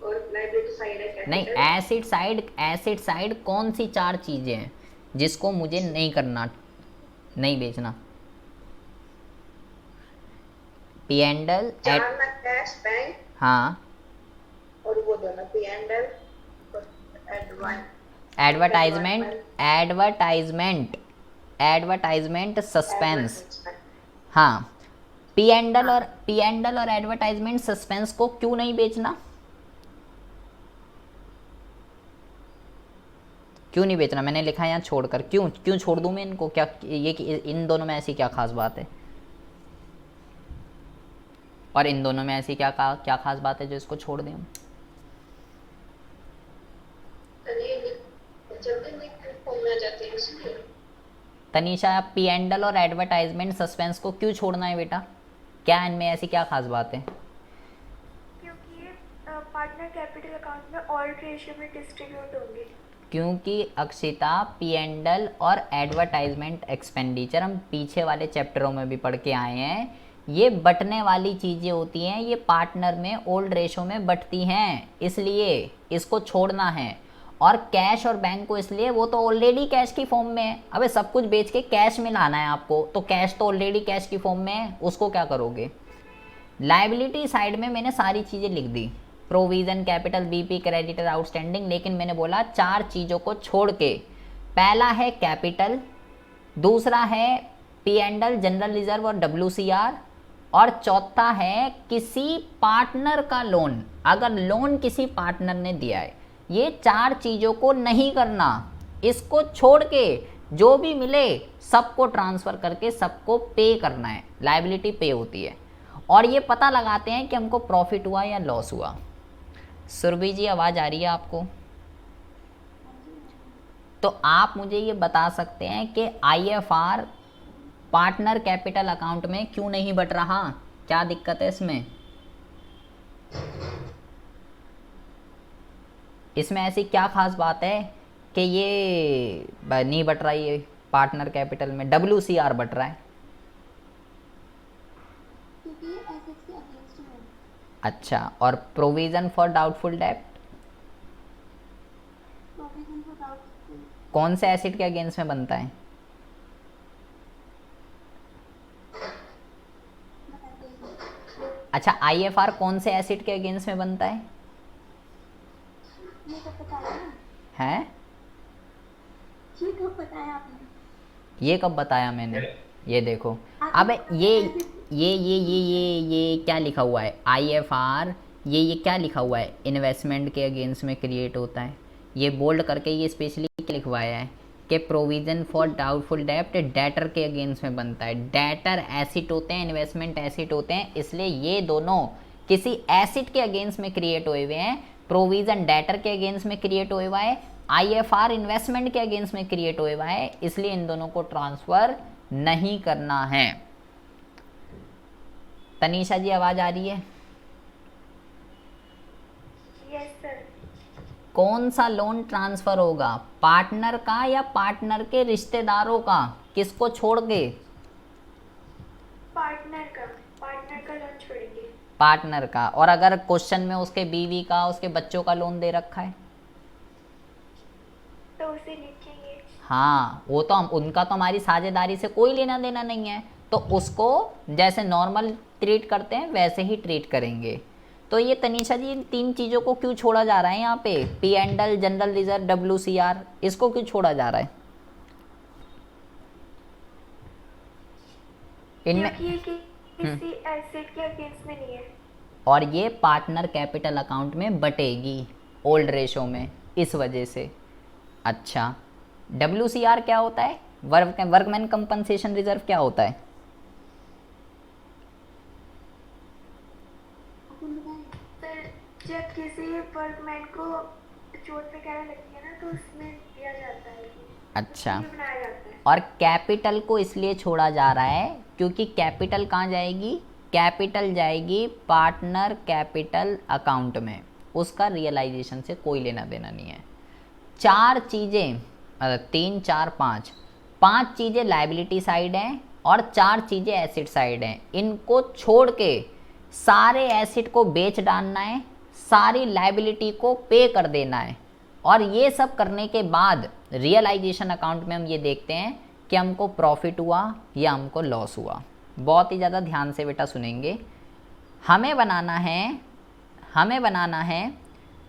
और लायबिलिटी साइड है नहीं, एसिड साइड कौन सी 4 चीज़ें हैं जिसको मुझे नहीं करना, नहीं बेचना? पी एंडल, कैश, बैंक, हाँ, और वो दोनों पी एंडल और एडवर्टाइजमेंट, सस्पेंस। हाँ, पी एंडल और एडवर्टाइजमेंट सस्पेंस को क्यों नहीं बेचना? क्यों नहीं बेचना, मैंने लिखा है यहाँ छोड़कर, क्यों क्यों छोड़ दूँ मैं इनको, क्या ये कि इन दोनों में ऐसी क्या खास बात है, और इन दोनों में ऐसी क्या खास बात है जो इसको छोड़ दें हम। तनीषा, आप पी एंडल और एडवर्टाइजमेंट सस्पेंस को क्यों छोड़ना है बेटा, क्या इनमें ऐसी क्या खास बात है? क्योंकि ये पार्टनर कैपिटल अकाउंट में ऑल रेशियो में डिस्ट्रीब्यूट होंगे। क्योंकि अक्षिता, पी एंडल और एडवर्टाइजमेंट एक्सपेंडिचर हम पीछे वाले चैप्टरों में भी पढ़ के आए हैं, ये बटने वाली चीज़ें होती हैं, ये पार्टनर में ओल्ड रेशो में बटती हैं, इसलिए इसको छोड़ना है। और कैश और बैंक को इसलिए, वो तो ऑलरेडी कैश की फॉर्म में है, अबे सब कुछ बेच के कैश में लाना है आपको, तो कैश तो ऑलरेडी कैश की फॉर्म में है, उसको क्या करोगे। लाइबिलिटी साइड में मैंने सारी चीज़ें लिख दी, provision, capital, BP, creditor, outstanding, लेकिन मैंने बोला 4 चीज़ों को छोड़ के, पहला है कैपिटल, दूसरा है पी एंडल, जनरल रिजर्व और WCR, और चौथा है किसी पार्टनर का लोन, अगर लोन किसी पार्टनर ने दिया है, ये 4 चीज़ों को नहीं करना, इसको छोड़ के जो भी मिले सबको ट्रांसफ़र करके सबको पे करना है, लायबिलिटी पे होती है। और ये पता लगाते हैं कि हमको प्रॉफिट हुआ या लॉस हुआ। सुरभि जी, आवाज़ आ रही है आपको? तो आप मुझे ये बता सकते हैं कि IFR पार्टनर कैपिटल अकाउंट में क्यों नहीं बट रहा, क्या दिक्कत है इसमें? इसमें ऐसी क्या खास बात है कि ये नहीं बट रहा, ये पार्टनर कैपिटल में WCR बट रहा है? क्योंकि ये एसेट्स के अगेंस्ट है। अच्छा, और प्रोविज़न फॉर डाउटफुल डेब्ट प्रोविजन फॉर डाउटफुल कौन से एसेट के अगेंस्ट में बनता है? अच्छा, IFR कौन से एसेट के अगेंस्ट में बनता है? ये कब बताया ना? हैं? ये कब बताया आपने? ये कब बताया मैंने? ये देखो, अब ये क्या लिखा हुआ है, IFR, ये क्या लिखा हुआ है, इन्वेस्टमेंट के अगेंस्ट में क्रिएट होता है, ये बोल्ड करके ये स्पेशली क्या लिखवाया है कि प्रोविज़न फॉर डाउटफुल डेब्ट डेटर के अगेंस्ट में बनता है। डेटर एसिड होते हैं, इन्वेस्टमेंट एसिड होते हैं, इसलिए ये दोनों किसी एसिड के अगेंस्ट में क्रिएट हुए हुए हैं। प्रोविज़न डेटर के अगेंस्ट में क्रिएट हुआ हुआ है, IFR इन्वेस्टमेंट के अगेंस्ट में क्रिएट हुआ हुआ है, इसलिए इन दोनों को ट्रांसफ़र नहीं करना है। तनीषा जी, आवाज़ आ रही है? Yes sir. कौन सा लोन ट्रांसफ़र होगा, पार्टनर का या पार्टनर के रिश्तेदारों का, किसको छोड़ के? पार्टनर का लोन छोड़ेंगे। पार्टनर का। और अगर क्वेश्चन में उसके बीवी का, उसके बच्चों का लोन दे रखा है तो उसे लिखेंगे। हाँ, वो तो हम, उनका तो हमारी साझेदारी से कोई लेना देना नहीं है, तो उसको जैसे नॉर्मल ट्रीट करते हैं वैसे ही ट्रीट करेंगे। तो ये तनीषा जी, इन 3 चीज़ों को क्यों छोड़ा जा रहा है यहाँ पे, P and L, general reserve, WCR, इसको क्यों छोड़ा जा रहा है इनमें? क्योंकि ये किसी एसेट के अगेंस्ट में नहीं है, और ये पार्टनर कैपिटल अकाउंट में बटेगी ओल्ड रेशो में, इस वजह से। अच्छा, WCR क्या होता है, वर्कमैन कंपनसेशन रिजर्व क्या होता है? सर जब किसी वर्कमैन को चोट वगैरह लगती है ना तो उसमें दिया जाता है। अच्छा, ये बनाया जाता है। और कैपिटल को इसलिए छोड़ा जा रहा है क्योंकि कैपिटल कहाँ जाएगी, कैपिटल जाएगी पार्टनर कैपिटल अकाउंट में, उसका रियलाइजेशन से कोई लेना देना नहीं है। 4 चीज़ें, 3, 4, 5 चीज़ें लायबिलिटी साइड हैं और 4 चीज़ें एसिड साइड हैं। इनको छोड़ के सारे एसिड को बेच डालना है, सारी लायबिलिटी को पे कर देना है, और ये सब करने के बाद रियलाइजेशन अकाउंट में हम ये देखते हैं कि हमको प्रॉफिट हुआ या हमको लॉस हुआ। बहुत ही ज़्यादा ध्यान से बेटा सुनेंगे। हमें बनाना है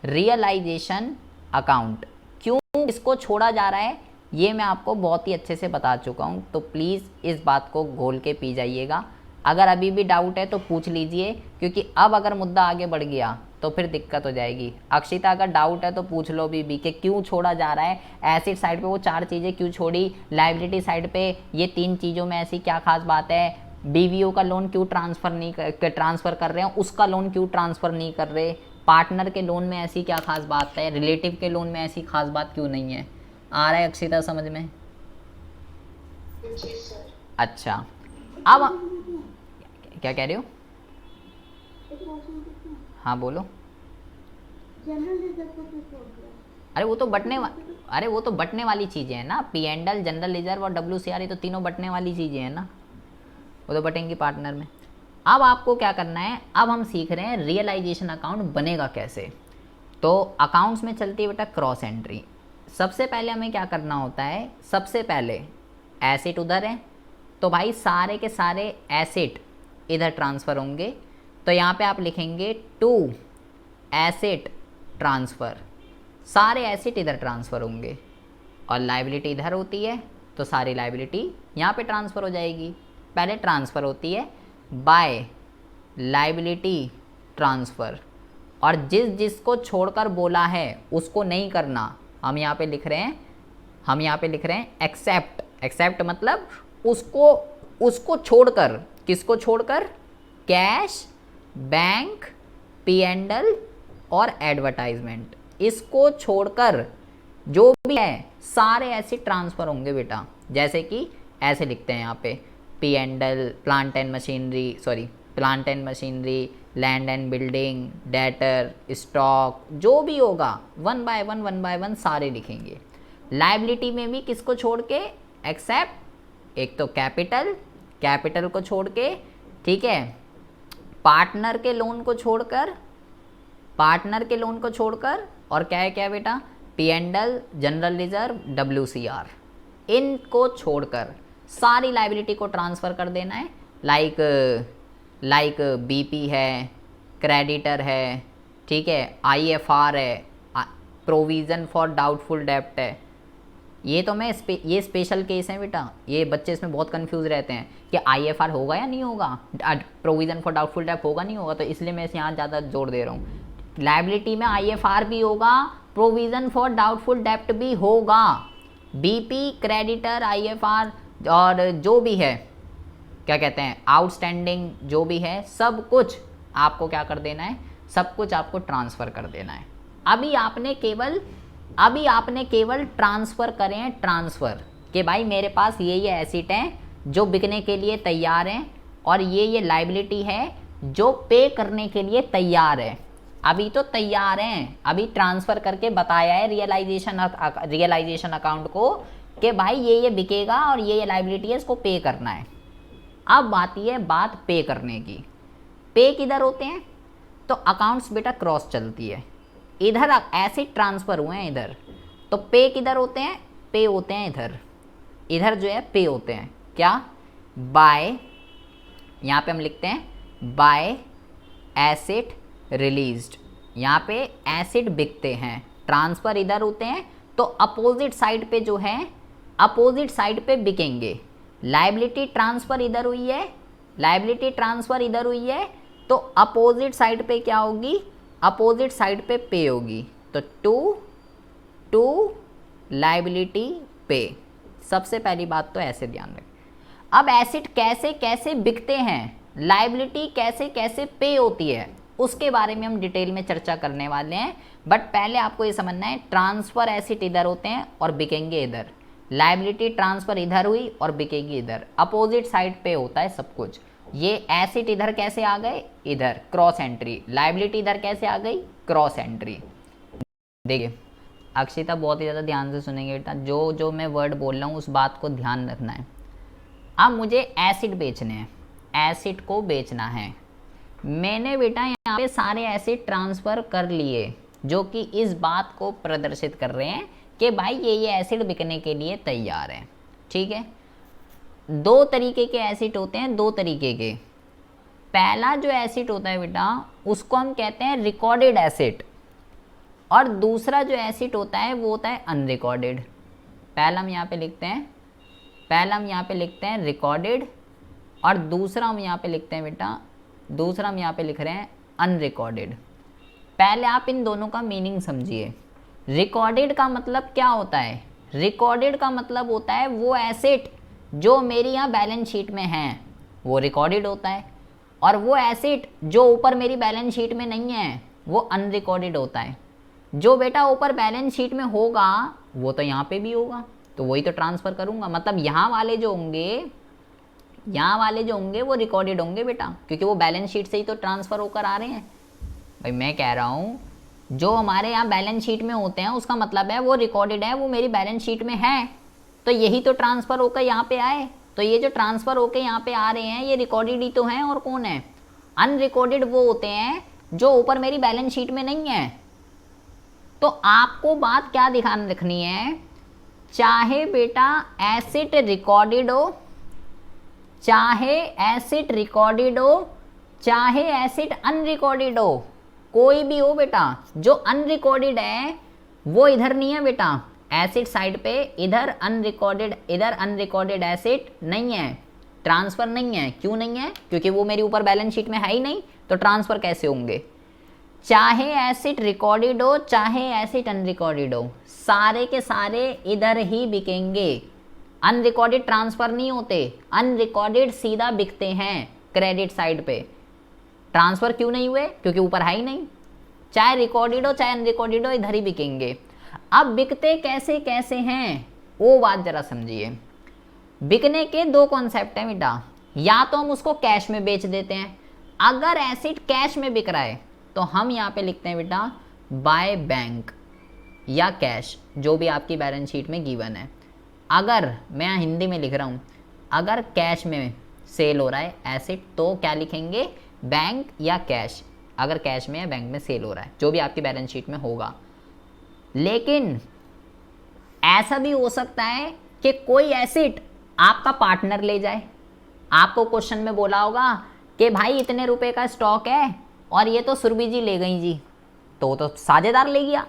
रियलाइजेशन अकाउंट। क्यों इसको छोड़ा जा रहा है ये मैं आपको बहुत ही अच्छे से बता चुका हूँ, तो प्लीज़ इस बात को घोल के पी जाइएगा। अगर अभी भी डाउट है तो पूछ लीजिए, क्योंकि अब अगर मुद्दा आगे बढ़ गया तो फिर दिक्कत हो जाएगी। अक्षिता अगर डाउट है तो पूछ लो बीबी कि क्यों छोड़ा जा रहा है, एसिड साइड पे वो 4 चीज़ें क्यों छोड़ी, लाइबिलिटी साइड पे ये 3 चीज़ों में ऐसी क्या खास बात है, बीवीओ का लोन क्यों ट्रांसफ़र कर रहे हैं, उसका लोन क्यों ट्रांसफ़र नहीं कर रहे, पार्टनर के लोन में ऐसी क्या खास बात है, रिलेटिव के लोन में ऐसी खास बात क्यों नहीं है। आ रहा है अक्षिता समझ में? जी सर। अच्छा, अब क्या कह रहे हो? एक क्वेश्चन पूछूं? हाँ बोलो। जनरल रिजर्व को क्यों छोड़ दिया? अरे वो तो बटने वाली चीज़ें हैं ना, P and L, general reserve और WCR, ये तो तीनों बटने वाली चीज़ें हैं ना, वो तो बटेंगी पार्टनर में। अब आपको क्या करना है, अब हम सीख रहे हैं रियलाइजेशन अकाउंट बनेगा कैसे। तो अकाउंट्स में चलती है बेटा क्रॉस एंट्री। सबसे पहले हमें क्या करना होता है, सबसे पहले एसेट उधर है तो भाई सारे के सारे एसेट इधर ट्रांसफ़र होंगे, तो यहाँ पे आप लिखेंगे टू एसेट ट्रांसफ़र, सारे एसेट इधर ट्रांसफ़र होंगे, और लाइबिलिटी इधर होती है तो सारी लाइबिलिटी यहाँ पे ट्रांसफ़र हो जाएगी। पहले ट्रांसफ़र होती है बाय लाइबिलिटी ट्रांसफ़र, और जिसको छोड़कर बोला है उसको नहीं करना। हम यहाँ पे लिख रहे हैं एक्सेप्ट मतलब उसको छोड़कर, किसको छोड़कर, कैश, बैंक, P&L और एडवर्टाइजमेंट, इसको छोड़कर जो भी है सारे ऐसे ट्रांसफ़र होंगे बेटा। जैसे कि ऐसे लिखते हैं यहाँ पे P&L, plant and machinery, land and building, debtor, stock, जो भी होगा वन बाय वन सारे लिखेंगे। लाइबिलिटी में भी किसको छोड़ के, एक्सेप्ट, एक तो कैपिटल को छोड़ के, ठीक है, पार्टनर के लोन को छोड़कर, और क्या है क्या बेटा, P&L, जनरल रिजर्व, WCR, इनको छोड़कर सारी लाइबिलिटी को ट्रांसफ़र कर देना है। लाइक BP है, क्रेडिटर है, ठीक है, IFR है, प्रोविज़न फॉर डाउटफुल डेब्ट है। ये तो ये स्पेशल केस है बेटा, ये बच्चे इसमें बहुत कंफ्यूज रहते हैं कि IFR होगा या नहीं होगा, प्रोविज़न फॉर डाउटफुल डेब्ट होगा नहीं होगा, तो इसलिए मैं यहाँ ज़्यादा जोर दे रहा हूँ। लाइबिलिटी में IFR भी होगा, प्रोविज़न फॉर डाउटफुल डेब्ट भी होगा, BP, क्रेडिटर, IFR और जो भी है, क्या कहते हैं, आउटस्टैंडिंग जो भी है, सब कुछ आपको क्या कर देना है, सब कुछ आपको ट्रांसफ़र कर देना है। अभी आपने केवल ट्रांसफ़र करें हैं, ट्रांसफ़र कि भाई मेरे पास ये एसेट हैं जो बिकने के लिए तैयार हैं, और ये लाइबिलिटी है जो पे करने के लिए तैयार है। अभी तो तैयार हैं, अभी ट्रांसफ़र करके बताया है रियलाइजेशन अकाउंट को कि भाई ये बिकेगा और ये लाइबिलिटी है, इसको पे करना है। अब आती है बात पे करने की। पे किधर होते हैं, तो अकाउंट्स बेटा क्रॉस चलती है, इधर एसेट ट्रांसफ़र हुए हैं इधर, तो पे किधर होते हैं, पे होते हैं इधर जो है पे होते हैं क्या, बाय, यहाँ पे हम लिखते हैं बाय एसेट रिलीज्ड, यहाँ पे एसेट बिकते हैं, ट्रांसफ़र इधर होते हैं, तो अपोजिट साइड पे जो है, अपोजिट साइड पे बिकेंगे। लाइबिलिटी ट्रांसफ़र इधर हुई है, तो अपोजिट साइड पे क्या होगी, अपोजिट साइड पे पे होगी, तो टू लाइबिलिटी पे। सबसे पहली बात तो ऐसे ध्यान रखें। अब एसेट कैसे कैसे बिकते हैं, लाइबिलिटी कैसे कैसे पे होती है, उसके बारे में हम डिटेल में चर्चा करने वाले हैं। बट पहले आपको ये समझना है, ट्रांसफ़र एसेट इधर होते हैं और बिकेंगे इधर, लाइबिलिटी ट्रांसफ़र इधर हुई और बिकेगी इधर, अपोजिट साइड पे होता है सब कुछ। ये एसेट इधर कैसे आ गए, इधर क्रॉस एंट्री, लाइबिलिटी इधर कैसे आ गई, क्रॉस एंट्री। देखिए अक्षिता बहुत ही ज़्यादा ध्यान से सुनेंगे बेटा, जो मैं वर्ड बोल रहा हूँ उस बात को ध्यान रखना है। अब मुझे एसिड बेचने हैं, एसिड को बेचना है, मैंने बेटा यहाँ पे सारे एसिड ट्रांसफ़र कर लिए जो कि इस बात को प्रदर्शित कर रहे हैं कि भाई ये एसिड बिकने के लिए तैयार है। ठीक है, दो तरीके के एसिड होते हैं, दो तरीके के। पहला जो एसिड होता है बेटा उसको हम कहते हैं रिकॉर्डेड एसिड, और दूसरा जो एसिड होता है वो होता है अनरिकॉर्डेड। पहला हम यहाँ पे लिखते हैं रिकॉर्डेड, और दूसरा हम यहाँ पे लिखते हैं बेटा, दूसरा हम यहाँ पे लिख रहे हैं अनरिकॉर्डेड। पहले आप इन दोनों का मीनिंग समझिए। रिकॉर्डेड का मतलब क्या होता है? रिकॉर्डेड का मतलब होता है वो एसेट जो मेरी यहाँ बैलेंस शीट में है वो रिकॉर्डेड होता है, और वो एसेट जो ऊपर मेरी बैलेंस शीट में नहीं है वो अनरिकॉर्डेड होता है। जो बेटा ऊपर बैलेंस शीट में होगा वो तो यहाँ पे भी होगा, तो वही तो ट्रांसफ़र करूँगा। मतलब यहाँ वाले जो होंगे वो रिकॉर्डेड होंगे बेटा, क्योंकि वो बैलेंस शीट से ही तो ट्रांसफ़र होकर आ रहे हैं। भाई मैं कह रहा हूँ जो हमारे यहाँ बैलेंस शीट में होते हैं उसका मतलब है वो रिकॉर्डेड है, वो मेरी बैलेंस शीट में है, तो यही तो ट्रांसफ़र होकर यहाँ पे आए। तो ये जो ट्रांसफ़र होकर यहाँ पे आ रहे हैं ये रिकॉर्डेड ही तो हैं, और कौन है? अनरिकॉर्डेड वो होते हैं जो ऊपर मेरी बैलेंस शीट में नहीं है। तो आपको बात क्या ध्यान रखनी है, चाहे बेटा एसेट रिकॉर्डेड हो, चाहे एसेट रिकॉर्डेड हो, चाहे एसेट अनरिकॉर्डेड हो, कोई भी हो बेटा, जो अनरिकॉर्डेड है वो इधर नहीं है बेटा, एसेट साइड पे इधर अनरिकॉर्डेड एसेट नहीं है, ट्रांसफ़र नहीं है। क्यों नहीं है? क्योंकि वो मेरी ऊपर बैलेंस शीट में है ही नहीं, तो ट्रांसफ़र कैसे होंगे? चाहे एसेट रिकॉर्डेड हो चाहे एसेट अनरिकॉर्डेड हो, सारे के सारे इधर ही बिकेंगे। अनरिकॉर्डेड ट्रांसफ़र नहीं होते, अनरिकॉर्डेड सीधा बिकते हैं क्रेडिट साइड पे। ट्रांसफ़र क्यों नहीं हुए? क्योंकि ऊपर है ही नहीं। चाहे रिकॉर्डेड हो चाहे अनरिकॉर्डेड हो, इधर ही बिकेंगे। अब बिकते कैसे कैसे हैं वो बात ज़रा समझिए। बिकने के दो कॉन्सेप्ट हैं बेटा, या तो हम उसको कैश में बेच देते हैं। अगर एसेट कैश में बिक रहा है तो हम यहाँ पे लिखते हैं बेटा बाय बैंक या कैश, जो भी आपकी बैलेंस शीट में गिवन है। अगर मैं हिंदी में लिख रहा हूँ, अगर कैश में सेल हो रहा है एसेट तो क्या लिखेंगे? बैंक या कैश। अगर कैश में या बैंक में सेल हो रहा है, जो भी आपकी बैलेंस शीट में होगा। लेकिन ऐसा भी हो सकता है कि कोई एसेट आपका पार्टनर ले जाए। आपको क्वेश्चन में बोला होगा कि भाई इतने रुपए का स्टॉक है और ये तो सुरभि जी ले गई जी, तो साझेदार ले गया।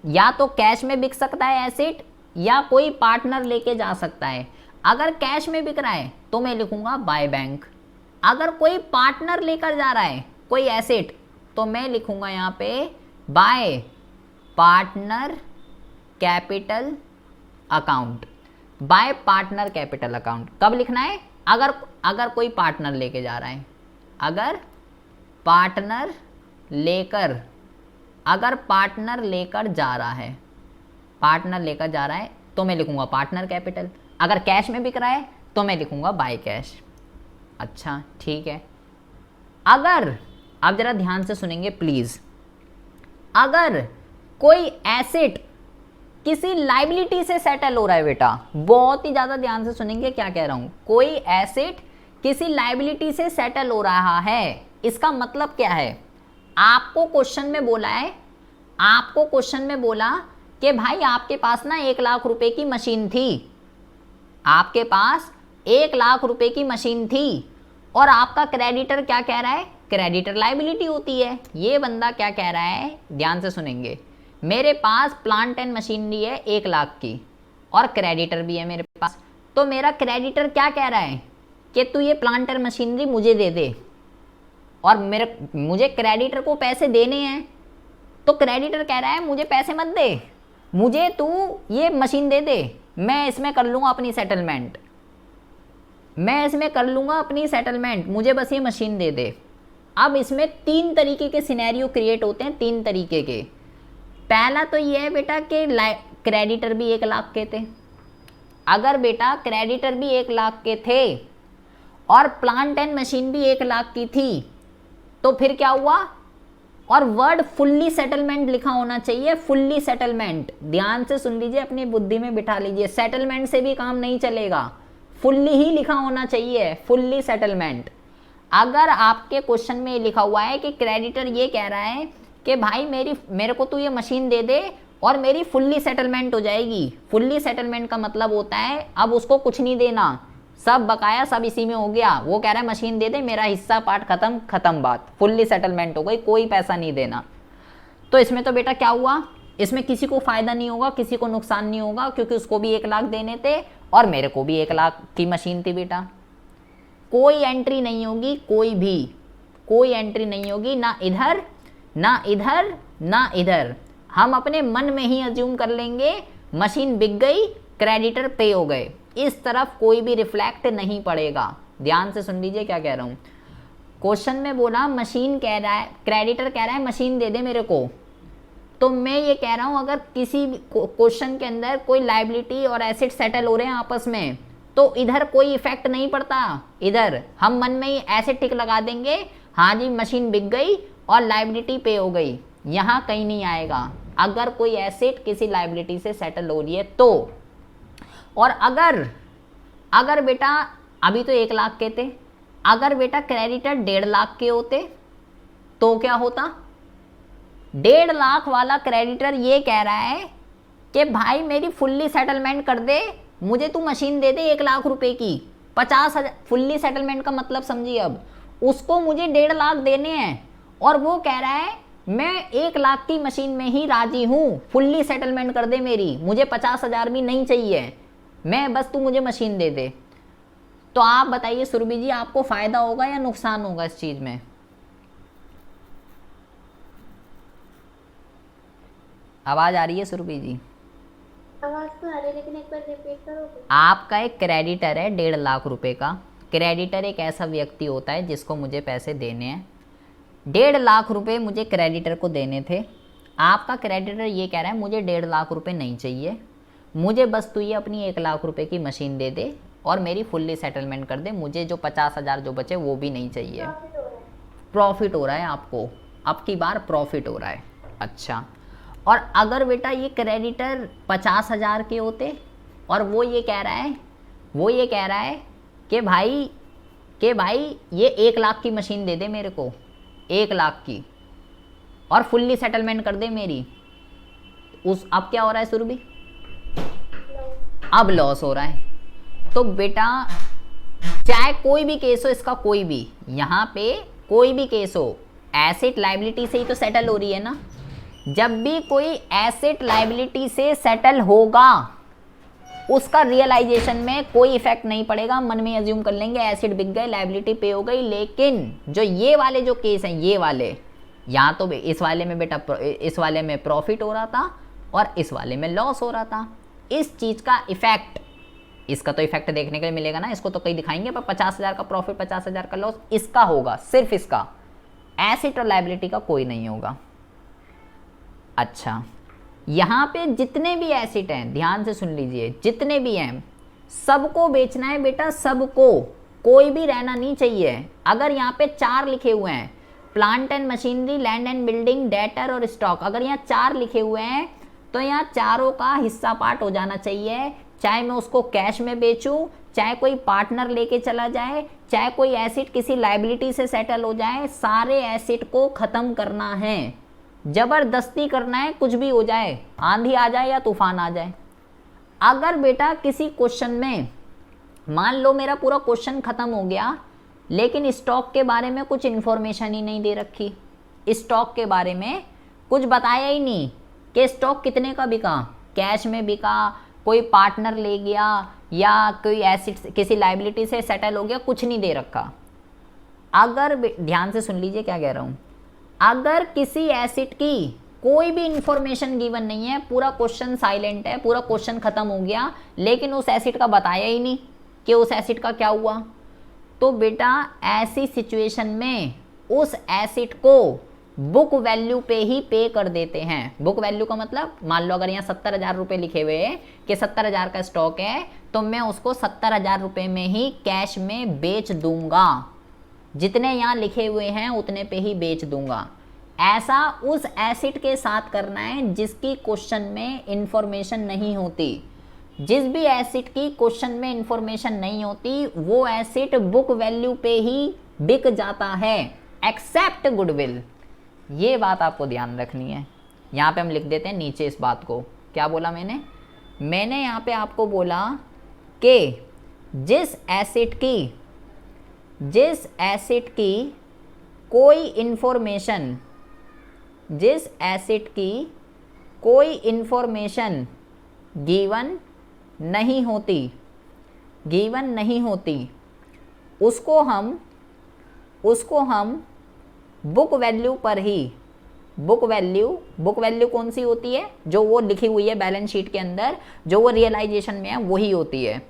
या तो कैश में बिक सकता है एसेट या कोई पार्टनर लेके जा सकता है। अगर कैश में बिक रहा है तो मैं लिखूंगा बाय बैंक। अगर कोई पार्टनर लेकर जा रहा है कोई एसेट तो मैं लिखूंगा यहाँ पे bye partner capital account. Bye partner capital account कब लिखना है? अगर कोई पार्टनर लेके जा रहा है, अगर पार्टनर लेकर जा रहा है तो मैं लिखूंगा पार्टनर कैपिटल। अगर कैश में बिक रहा है तो मैं लिखूंगा बाय कैश। अच्छा ठीक है। अगर आप जरा ध्यान से सुनेंगे प्लीज, अगर कोई एसेट किसी लाइबिलिटी से सेटल हो रहा है बेटा, बहुत ही ज्यादा ध्यान से सुनेंगे क्या कह रहा हूं। कोई एसेट किसी लाइबिलिटी से सेटल हो रहा है, इसका मतलब क्या है? आपको क्वेश्चन में बोला कि भाई आपके पास ना 1 लाख रुपए की मशीन थी, आपके पास 1 लाख रुपए की मशीन थी, और आपका क्रेडिटर क्या कह रहा है? क्रेडिटर लाइबिलिटी होती है। ये बंदा क्या कह रहा है, ध्यान से सुनेंगे, मेरे पास प्लांट एंड मशीनरी है 1 लाख की और क्रेडिटर भी है मेरे पास। तो मेरा क्रेडिटर क्या कह रहा है कि तू ये प्लांट एंड मशीनरी मुझे दे दे, और मुझे क्रेडिटर को पैसे देने हैं। तो क्रेडिटर कह रहा है मुझे पैसे मत दे, मुझे तू ये मशीन दे दे, मैं इसमें कर लूँगा अपनी सेटलमेंट, मुझे बस ये मशीन दे दे। अब इसमें 3 तरीके के सिनेरियो क्रिएट होते हैं, 3 तरीके के। पहला तो ये है बेटा कि क्रेडिटर भी 1 लाख के थे। अगर बेटा क्रेडिटर भी 1 लाख के थे और प्लांट एंड मशीन भी 1 लाख की थी, तो फिर क्या हुआ? और वर्ड फुल्ली सेटलमेंट लिखा होना चाहिए, फुल्ली सेटलमेंट। ध्यान से सुन लीजिए, अपनी बुद्धि में बिठा लीजिए, सेटलमेंट से भी काम नहीं चलेगा, फुल्ली ही लिखा होना चाहिए, फुल्ली सेटलमेंट। अगर आपके क्वेश्चन में लिखा हुआ है कि क्रेडिटर ये कह रहा है कि भाई मेरे को तू ये मशीन दे दे और मेरी फुल्ली सेटलमेंट हो जाएगी। फुल्ली सेटलमेंट का मतलब होता है अब उसको कुछ नहीं देना, सब बकाया सब इसी में हो गया। वो कह रहा है मशीन दे दे, मेरा हिस्सा पार्ट खत्म बात, फुल्ली सेटलमेंट हो गई, कोई पैसा नहीं देना। तो इसमें तो बेटा क्या हुआ, इसमें किसी को फायदा नहीं होगा, किसी को नुकसान नहीं होगा, क्योंकि उसको भी 1 लाख देने थे और मेरे को भी 1 लाख की मशीन थी बेटा। कोई एंट्री नहीं होगी, कोई एंट्री नहीं होगी, ना इधर ना इधर ना इधर, हम अपने मन में ही अज्यूम कर लेंगे मशीन बिक गई, क्रेडिटर पे हो गए, इस तरफ कोई भी रिफ्लेक्ट नहीं पड़ेगा। ध्यान से सुन लीजिए क्या कह रहा हूँ। क्वेश्चन में बोला मशीन कह रहा है, क्रेडिटर कह रहा है मशीन दे दे मेरे को, तो मैं ये कह रहा हूँ अगर किसी क्वेश्चन के अंदर कोई लायबिलिटी और एसेट सेटल हो रहे हैं आपस में, तो इधर कोई इफेक्ट नहीं पड़ता। इधर हम मन में ही ऐसे टिक लगा देंगे, हाँ जी मशीन बिक गई और लायबिलिटी पे हो गई, यहाँ कहीं नहीं आएगा अगर कोई एसेट किसी लायबिलिटी से सेटल हो रही है तो। और अगर बेटा अभी तो 1 लाख के थे, अगर बेटा क्रेडिटर 1.5 लाख के होते तो क्या होता? 1.5 लाख वाला क्रेडिटर ये कह रहा है कि भाई मेरी फुल्ली सेटलमेंट कर दे, मुझे तू मशीन दे दे 1 लाख रुपए की, 50,000 फुल्ली सेटलमेंट का मतलब समझिए। अब उसको मुझे 1.5 लाख देने हैं और वो कह रहा है मैं 1 लाख की मशीन में ही राजी हूँ, फुल्ली सेटलमेंट कर दे मेरी, मुझे 50,000 भी नहीं चाहिए, मैं बस तू मुझे मशीन दे दे। तो आप बताइए सुरभि जी, आपको फायदा होगा या नुकसान होगा इस चीज में? आवाज आ रही है सुरभि जी? आवाज तो आ रही है लेकिन एक बार रिपीट करोगे? आपका एक क्रेडिटर है 1.5 लाख रुपए का। क्रेडिटर एक ऐसा व्यक्ति होता है जिसको मुझे पैसे देने हैं, 1.5 लाख रुपए मुझे क्रेडिटर को देने थे। आपका क्रेडिटर ये कह रहा है मुझे 1.5 लाख रुपए नहीं चाहिए, मुझे बस तू ये अपनी 1 लाख रुपए की मशीन दे दे और मेरी फुल्ली सेटलमेंट कर दे, मुझे जो 50,000 जो बचे वो भी नहीं चाहिए। प्रॉफिट हो रहा है आपको, अब की बार प्रॉफिट हो रहा है। अच्छा, और अगर बेटा ये क्रेडिटर 50,000 के होते और वो ये कह रहा है कि भाई ये 1 लाख की मशीन दे दे मेरे को, 1 लाख की, और फुल्ली सेटलमेंट कर दे मेरी, अब क्या हो रहा है सुरभि? अब लॉस हो रहा है। तो बेटा चाहे कोई भी केस हो, इसका कोई भी, यहाँ पे कोई भी केस हो, एसेट लायबिलिटी से ही तो सेटल हो रही है ना। जब भी कोई एसेट लायबिलिटी से सेटल होगा उसका रियलाइजेशन में कोई इफेक्ट नहीं पड़ेगा, मन में अज्यूम कर लेंगे एसेट बिक गए, लायबिलिटी पे हो गई। लेकिन जो ये वाले जो केस हैं, ये वाले, यहाँ तो इस वाले में बेटा इस वाले में प्रॉफिट हो रहा था और इस वाले में लॉस हो रहा था, इस चीज का इफेक्ट, इसका तो इफेक्ट देखने के लिए मिलेगा ना, इसको तो कहीं दिखाएंगे पर 50,000 का प्रॉफिट 50,000 का लॉस इसका होगा, सिर्फ इसका, एसेट और लायबिलिटी का कोई नहीं होगा। अच्छा, यहाँ पे जितने भी एसेट हैं ध्यान से सुन लीजिए, जितने भी हैं सबको बेचना है बेटा, सबको, कोई भी रहना नहीं चाहिए। अगर यहाँ पे 4 लिखे हुए हैं, plant and machinery, land and building, debtor और स्टॉक, अगर यहाँ 4 लिखे हुए हैं तो यहाँ चारों का हिस्सा पार्ट हो जाना चाहिए। चाहे मैं उसको कैश में बेचूं, चाहे कोई पार्टनर लेके चला जाए, चाहे कोई एसेट किसी लायबिलिटी से सेटल हो जाए, सारे एसेट को खत्म करना है, जबरदस्ती करना है, कुछ भी हो जाए, आंधी आ जाए या तूफान आ जाए। अगर बेटा किसी क्वेश्चन में मान लो मेरा पूरा क्वेश्चन खत्म हो गया लेकिन स्टॉक के बारे में कुछ इन्फॉर्मेशन ही नहीं दे रखी, स्टॉक के बारे में कुछ बताया ही नहीं कि स्टॉक कितने का बिका, कैश में बिका, कोई पार्टनर ले गया या कोई एसेट किसी लायबिलिटी से सेटल हो गया, कुछ नहीं दे रखा। अगर ध्यान से सुन लीजिए क्या कह रहा हूँ, अगर किसी एसेट की कोई भी इंफॉर्मेशन गिवन नहीं है, पूरा क्वेश्चन साइलेंट है, पूरा क्वेश्चन खत्म हो गया लेकिन उस एसेट का बताया ही नहीं कि उस एसेट का क्या हुआ, तो बेटा ऐसी सिचुएशन में उस एसेट को बुक वैल्यू पे ही पे कर देते हैं। बुक वैल्यू का मतलब, मान लो अगर यहाँ 70,000 रुपये लिखे हुए हैं कि 70,000 का स्टॉक है तो मैं उसको 70,000 रुपये में ही कैश में बेच दूंगा, जितने यहाँ लिखे हुए हैं उतने पे ही बेच दूंगा। ऐसा उस एसेट के साथ करना है जिसकी क्वेश्चन में इंफॉर्मेशन नहीं होती। जिस भी एसेट की क्वेश्चन में इंफॉर्मेशन नहीं होती वो एसेट बुक वैल्यू पे ही बिक जाता है, एक्सेप्ट गुडविल। ये बात आपको ध्यान रखनी है। यहाँ पे हम लिख देते हैं नीचे इस बात को, क्या बोला मैंने यहाँ पे आपको बोला कि जिस एसेट की कोई इंफॉर्मेशन गिवन नहीं होती, उसको हम बुक वैल्यू पर ही बुक वैल्यू कौन सी होती है, जो वो लिखी हुई है बैलेंस शीट के अंदर, जो वो रियलाइजेशन में है वही होती है,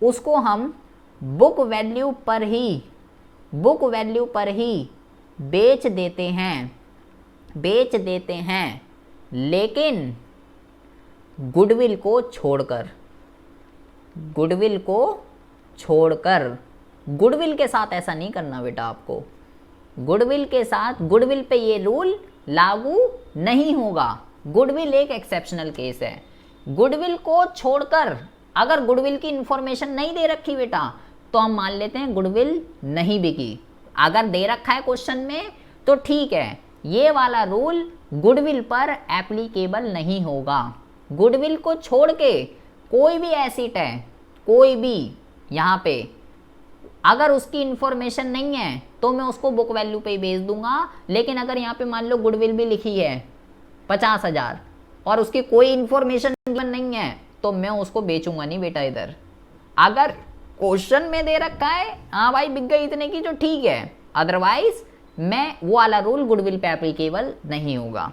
उसको हम बुक वैल्यू पर ही बेच देते हैं, लेकिन गुडविल को छोड़कर गुडविल के साथ ऐसा नहीं करना बेटा आपको। गुडविल पे ये रूल लागू नहीं होगा। गुडविल एक एक्सेप्शनल केस है। गुडविल को छोड़कर अगर गुडविल की इंफॉर्मेशन नहीं दे रखी बेटा तो हम मान लेते हैं गुडविल नहीं बिकी। अगर दे रखा है क्वेश्चन में तो ठीक है, ये वाला रूल गुडविल पर एप्लीकेबल नहीं होगा। गुडविल को छोड़ के कोई भी एसेट है, कोई भी यहाँ पे अगर उसकी इंफॉर्मेशन नहीं है तो मैं उसको बुक वैल्यू पे ही बेच दूंगा। लेकिन अगर यहाँ पे मान लो गुडविल भी लिखी है 50,000 और उसकी कोई इंफॉर्मेशन नहीं है तो मैं उसको बेचूंगा नहीं बेटा इधर। अगर क्वेश्चन में दे रखा है हाँ भाई बिक गई इतने की तो ठीक है, अदरवाइज मैं वो वाला रूल गुडविल पे एप्लीकेबल नहीं होगा।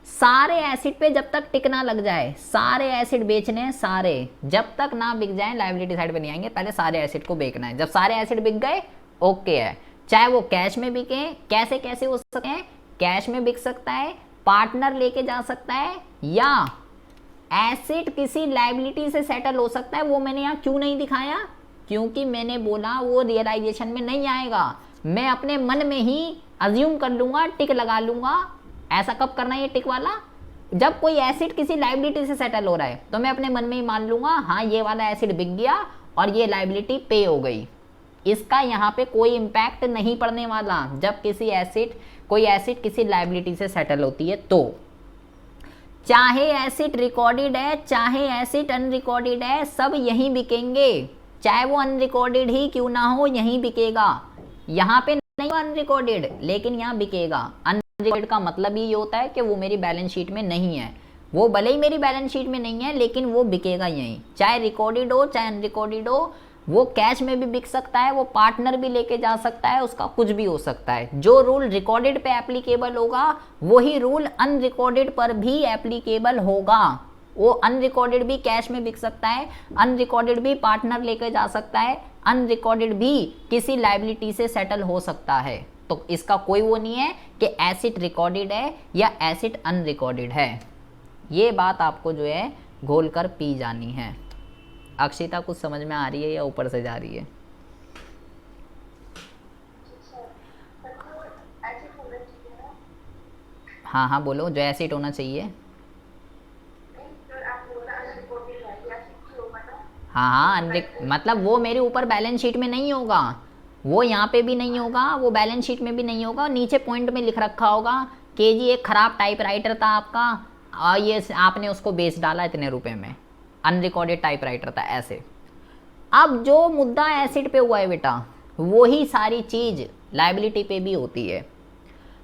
सारे एसिड पे जब तक टिक ना लग जाए, सारे एसिड बेचने हैं सारे, जब तक ना बिक जाए लायबिलिटी साइड पे नहीं आएंगे, पहले सारे एसिड को बेचना है। जब सारे एसिड बिक गए ओके है, चाहे वो कैश में बिके, कैसे हो सकते हैं, कैश में बिक सकता है, पार्टनर लेके जा सकता है, या एसिड किसी लायबिलिटी से सेटल हो सकता है। वो मैंने यहाँ क्यों नहीं दिखाया, क्योंकि मैंने बोला वो रियलाइजेशन में नहीं आएगा। मैं अपने मन में ही अज्यूम कर लूंगा, टिक लगा लूंगा। ऐसा कब करना है ये टिक वाला, जब कोई एसिड किसी लायबिलिटी से सेटल हो रहा है तो मैं अपने मन में ही मान लूंगा हाँ ये वाला एसिड बिक गया और ये लायबिलिटी पे हो गई। इसका यहाँ पे कोई इम्पैक्ट नहीं पड़ने वाला जब कोई एसिड किसी लायबिलिटी से सेटल होती है। तो चाहे एसिड रिकॉर्डेड है चाहे एसिड अनरिकॉर्डेड है, सब यहीं बिकेंगे, चाहे वो अनरिकॉर्डेड ही क्यों ना हो यहीं बिकेगा। यहाँ पे नहीं अनरिकॉर्डेड लेकिन यहाँ बिकेगा। अनरिकॉर्डेड का मतलब ये होता है कि वो मेरी बैलेंस शीट में नहीं है, वो भले ही मेरी बैलेंस शीट में नहीं है लेकिन वो बिकेगा यहीं, चाहे रिकॉर्डेड हो चाहे अनरिकॉर्डेड हो। वो कैश में भी बिक सकता है, वो पार्टनर भी लेके जा सकता है, उसका कुछ भी हो सकता है। जो रूल रिकॉर्डेड पे एप्लीकेबल होगा वही रूल अनरिकॉर्डेड पर भी एप्लीकेबल होगा। वो अनरिकॉर्डेड भी कैश में बिक सकता है, अनरिकॉर्डेड भी पार्टनर लेके जा सकता है, अनरिकॉर्डेड भी किसी लायबिलिटी से सेटल हो सकता है। तो इसका कोई वो नहीं है कि एसिड रिकॉर्डेड है या एसिड अनरिकॉर्डेड है। ये बात आपको जो है घोल कर पी जानी है। अक्षिता कुछ समझ में आ रही है या ऊपर से जा रही है? हाँ हाँ बोलो, जो एसिड होना चाहिए। हाँ मतलब वो मेरे ऊपर बैलेंस शीट में नहीं होगा, वो यहाँ पे भी नहीं होगा, वो बैलेंस शीट में भी नहीं होगा। नीचे पॉइंट में लिख रखा होगा कि जी एक खराब टाइपराइटर था आपका और ये आपने उसको बेच डाला इतने रुपए में, अनरिकॉर्डेड टाइपराइटर था ऐसे। अब जो मुद्दा एसिड पे हुआ है बेटा वही सारी चीज़ लायबिलिटी पे भी होती है।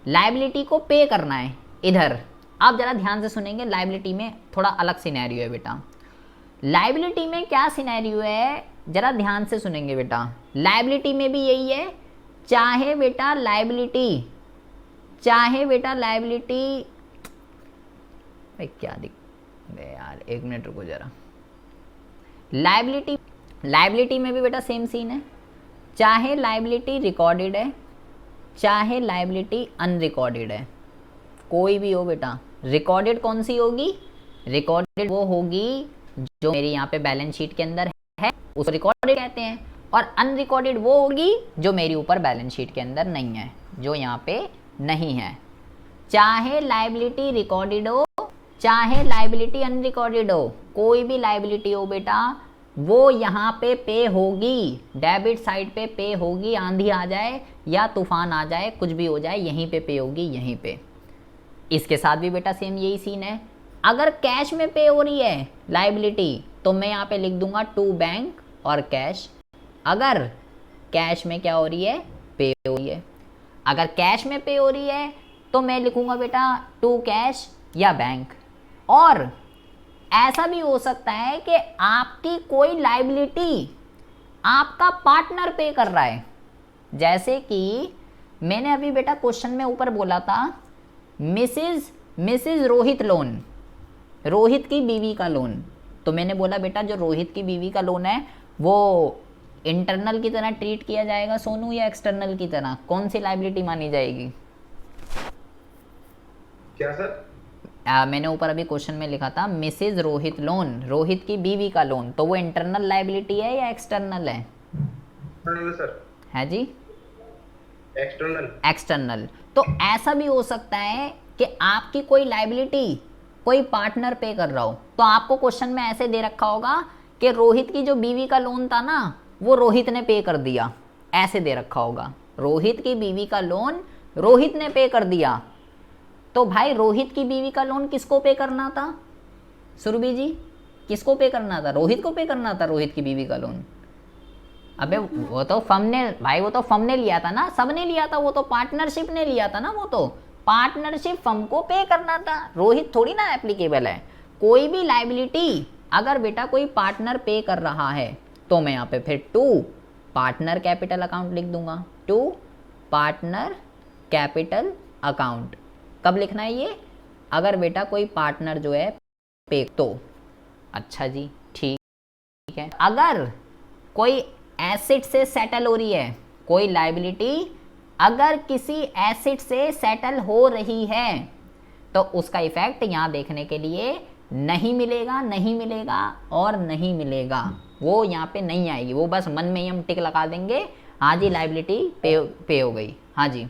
लायबिलिटी को पे करना है इधर। आप ज़रा ध्यान से सुनेंगे, लायबिलिटी में थोड़ा अलग सिनेरियो है बेटा। लायबिलिटी में क्या सिनेरियो है जरा ध्यान से सुनेंगे बेटा। लायबिलिटी में भी यही है, चाहे बेटा लायबिलिटी क्या दिख यार, एक मिनट रुको जरा। लायबिलिटी में भी बेटा सेम सीन है, चाहे लायबिलिटी रिकॉर्डेड है चाहे लायबिलिटी अनरिकॉर्डेड है, कोई भी हो बेटा। रिकॉर्डेड कौन सी होगी? रिकॉर्डेड वो होगी जो मेरी यहाँ पे बैलेंस शीट के अंदर है, उसको रिकॉर्डेड कहते हैं। और अनरिकॉर्डेड वो होगी जो मेरी ऊपर बैलेंस शीट के अंदर नहीं है, जो यहाँ पे नहीं है। चाहे लायबिलिटी रिकॉर्डेड हो चाहे लायबिलिटी अनरिकॉर्डेड हो, कोई भी लायबिलिटी हो बेटा वो यहाँ पे होगी, डेबिट साइड पे होगी। आंधी आ जाए या तूफान आ जाए, कुछ भी हो जाए, यहीं पे होगी, यहीं पे। इसके साथ भी बेटा सेम यही सीन है। अगर कैश में पे हो रही है लायबिलिटी तो मैं यहाँ पे लिख दूंगा टू बैंक और कैश। अगर कैश में क्या हो रही है, पे हो रही है। अगर कैश में पे हो रही है तो मैं लिखूंगा बेटा टू कैश या बैंक। और ऐसा भी हो सकता है कि आपकी कोई लायबिलिटी आपका पार्टनर पे कर रहा है। जैसे कि मैंने अभी बेटा क्वेश्चन में ऊपर बोला था मिसिज रोहित लोन, रोहित की बीवी का लोन। तो मैंने बोला बेटा जो रोहित की बीवी का लोन है वो इंटरनल की तरह ट्रीट किया जाएगा सोनू या एक्सटर्नल की तरह, कौन सी लाइबिलिटी मानी जाएगी? क्या सर? मैंने ऊपर अभी क्वेश्चन में लिखा था मिसिज रोहित लोन, रोहित की बीवी का लोन, तो वो इंटरनल लाइबिलिटी है या एक्सटर्नल है? सर है जी, एक्सटर्नल। एक्सटर्नल। तो ऐसा भी हो सकता है कि आपकी कोई लाइबिलिटी कोई पार्टनर पे कर रहा हो, तो आपको क्वेश्चन में ऐसे दे रखा होगा कि रोहित की जो बीवी का लोन था ना वो रोहित ने पे कर दिया, ऐसे दे रखा होगा, रोहित की बीवी का लोन रोहित ने पे कर दिया। तो भाई रोहित की बीवी का लोन किसको पे करना था सुरभि जी? किसको पे करना था? रोहित को पे करना था रोहित की बीवी का लोन। अबे वो तो फर्म ने भाई, वो तो फर्म ने लिया था ना, सब ने लिया था, वो तो पार्टनरशिप ने लिया था ना, वो तो पार्टनरशिप फर्म को पे करना था, रोहित थोड़ी ना एप्लीकेबल है। कोई भी लाइबिलिटी अगर बेटा कोई पार्टनर पे कर रहा है तो मैं यहाँ पे फिर टू पार्टनर कैपिटल अकाउंट लिख दूंगा, टू पार्टनर कैपिटल अकाउंट। कब लिखना है ये? अगर बेटा कोई पार्टनर जो है पे तो। अच्छा जी ठीक है। अगर कोई एसेट से सेटल हो रही है, कोई लाइबिलिटी अगर किसी एसेट से सेटल हो रही है तो उसका इफेक्ट यहाँ देखने के लिए नहीं मिलेगा, नहीं मिलेगा और नहीं मिलेगा, वो यहाँ पे नहीं आएगी, वो बस मन में ही हम टिक लगा देंगे, हाँ जी लाइबिलिटी पे हो गई। हाँ जी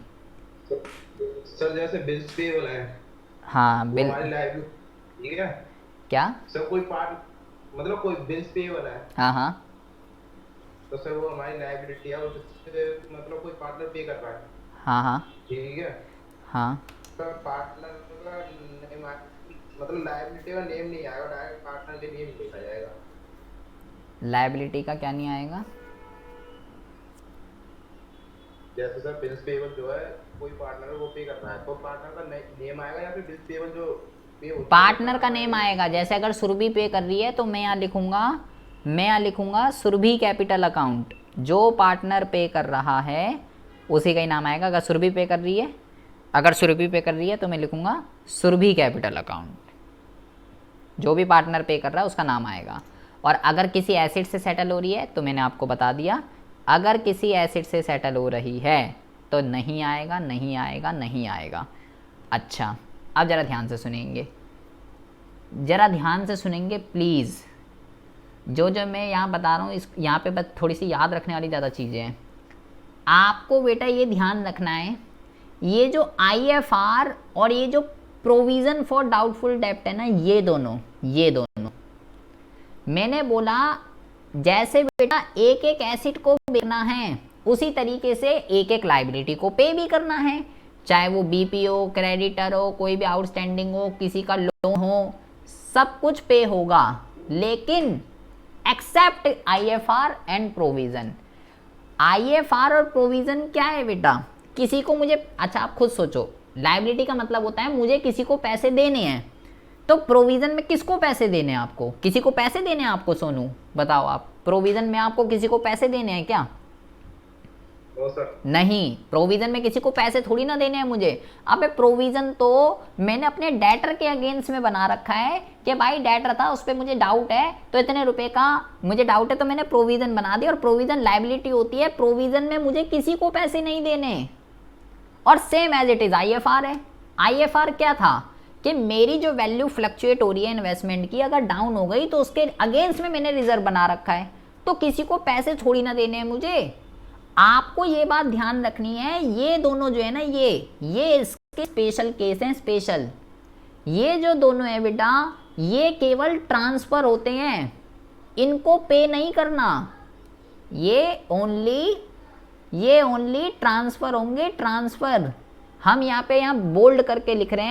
सर जैसे बिल्स पेएबल है, हाँ बिल, हमारी लाइबिलिटी ठीक है क्या सर? कोई पार्ट मतलब कोई बिल्स पेएबल है, हाँ हाँ तो सर वो हमारी लाइबिलिटी है, उससे मतलब कोई पार्टनर पे कर रहा है, हाँ हाँ ठीक है? हाँ सर पार्टनर का नेम मतलब लाइबिलिटी का नेम नहीं आएगा, डायरेक्ट पार्टनर के नेम लिखा जाएगा। लाइबिलिटी का क्या नहीं आएगा? जैसे सर बिल्स पेएबल जो है कोई पार्टनर है वो पे कर रहा है, तो पार्टनर का नेम आएगा या फिर बिल्स पेएबल जो पे होता है पार्टनर का नेम आएगा। जैसे अगर सुरभि पे कर रही है तो मैं यहाँ लिखूंगा सुरभि कैपिटल अकाउंट, जो पार्टनर पे कर रहा है उसी का ही नाम आएगा। अगर सुरभि पे कर रही है तो मैं लिखूंगा सुरभि कैपिटल अकाउंट, जो भी पार्टनर पे कर रहा है उसका नाम आएगा। और अगर किसी एसेट से सेटल हो रही है तो मैंने आपको बता दिया, अगर किसी एसेट से सेटल हो रही है तो नहीं आएगा, नहीं आएगा, नहीं आएगा। अच्छा अब ज़रा ध्यान से सुनेंगे प्लीज़। जो मैं यहाँ बता रहा हूँ इस यहाँ पे बस थोड़ी सी याद रखने वाली ज़्यादा चीज़ें हैं। आपको बेटा ये ध्यान रखना है, ये जो IFR और ये जो प्रोविज़न फॉर डाउटफुल डेब्ट है ना, ये दोनों मैंने बोला जैसे बेटा एक एक एसेट को बेचना है उसी तरीके से एक एक लाइबिलिटी को पे भी करना है, चाहे वो BP हो, क्रेडिटर हो, कोई भी आउटस्टैंडिंग हो, किसी का लोन हो, सब कुछ पे होगा, लेकिन except IFR and provision. IFR और प्रोविज़न क्या है बेटा? किसी को मुझे, अच्छा आप खुद सोचो, लाइबिलिटी का मतलब होता है मुझे किसी को पैसे देने हैं, तो प्रोविज़न में किसको पैसे देने हैं? आपको किसी को पैसे देने हैं आपको सोनू, बताओ आप, प्रोविज़न में आपको किसी को पैसे देने हैं क्या? सर नहीं, प्रोविज़न में किसी को पैसे थोड़ी ना देने हैं मुझे। अबे प्रोविज़न तो मैंने अपने डेटर के अगेंस्ट में बना रखा है कि भाई डेटर था, उस पर मुझे डाउट है, तो इतने रुपए का मुझे डाउट है, तो मैंने प्रोविज़न बना दी, और प्रोविज़न लाइबिलिटी होती है, प्रोविज़न में मुझे किसी को पैसे नहीं देने। और same as it is IFR है। IFR क्या था कि मेरी जो वैल्यू फ्लक्चुएट हो रही है इन्वेस्टमेंट की, अगर डाउन हो गई तो उसके अगेंस्ट में मैंने रिजर्व बना रखा है, तो किसी को पैसे थोड़ी ना देने हैं मुझे। आपको ये बात ध्यान रखनी है, ये दोनों जो है ना, ये इसके स्पेशल केस हैं, स्पेशल। ये जो दोनों है बेटा, ये केवल ट्रांसफ़र होते हैं, इनको पे नहीं करना, ये ओनली ट्रांसफ़र होंगे, ट्रांसफ़र। हम यहाँ बोल्ड करके लिख रहे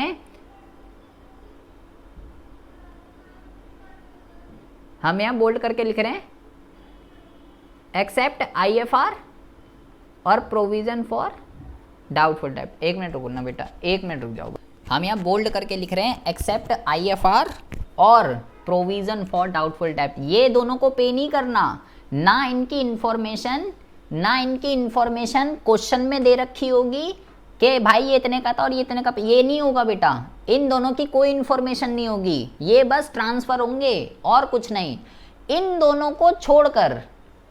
हैं, एक्सेप्ट IFR और प्रोविज़न फॉर डाउटफुल डेब्ट। एक मिनट रुको ना बेटा, एक मिनट रुक जाओ। हम यहाँ बोल्ड करके लिख रहे हैं एक्सेप्ट IFR और प्रोविज़न फॉर डाउटफुल डेब्ट, ये दोनों को पे नहीं करना। ना इनकी इंफॉर्मेशन क्वेश्चन में दे रखी होगी कि भाई ये इतने का था और ये इतने का, ये नहीं होगा बेटा। इन दोनों की कोई इन्फॉर्मेशन नहीं होगी, ये बस ट्रांसफ़र होंगे और कुछ नहीं। इन दोनों को छोड़कर,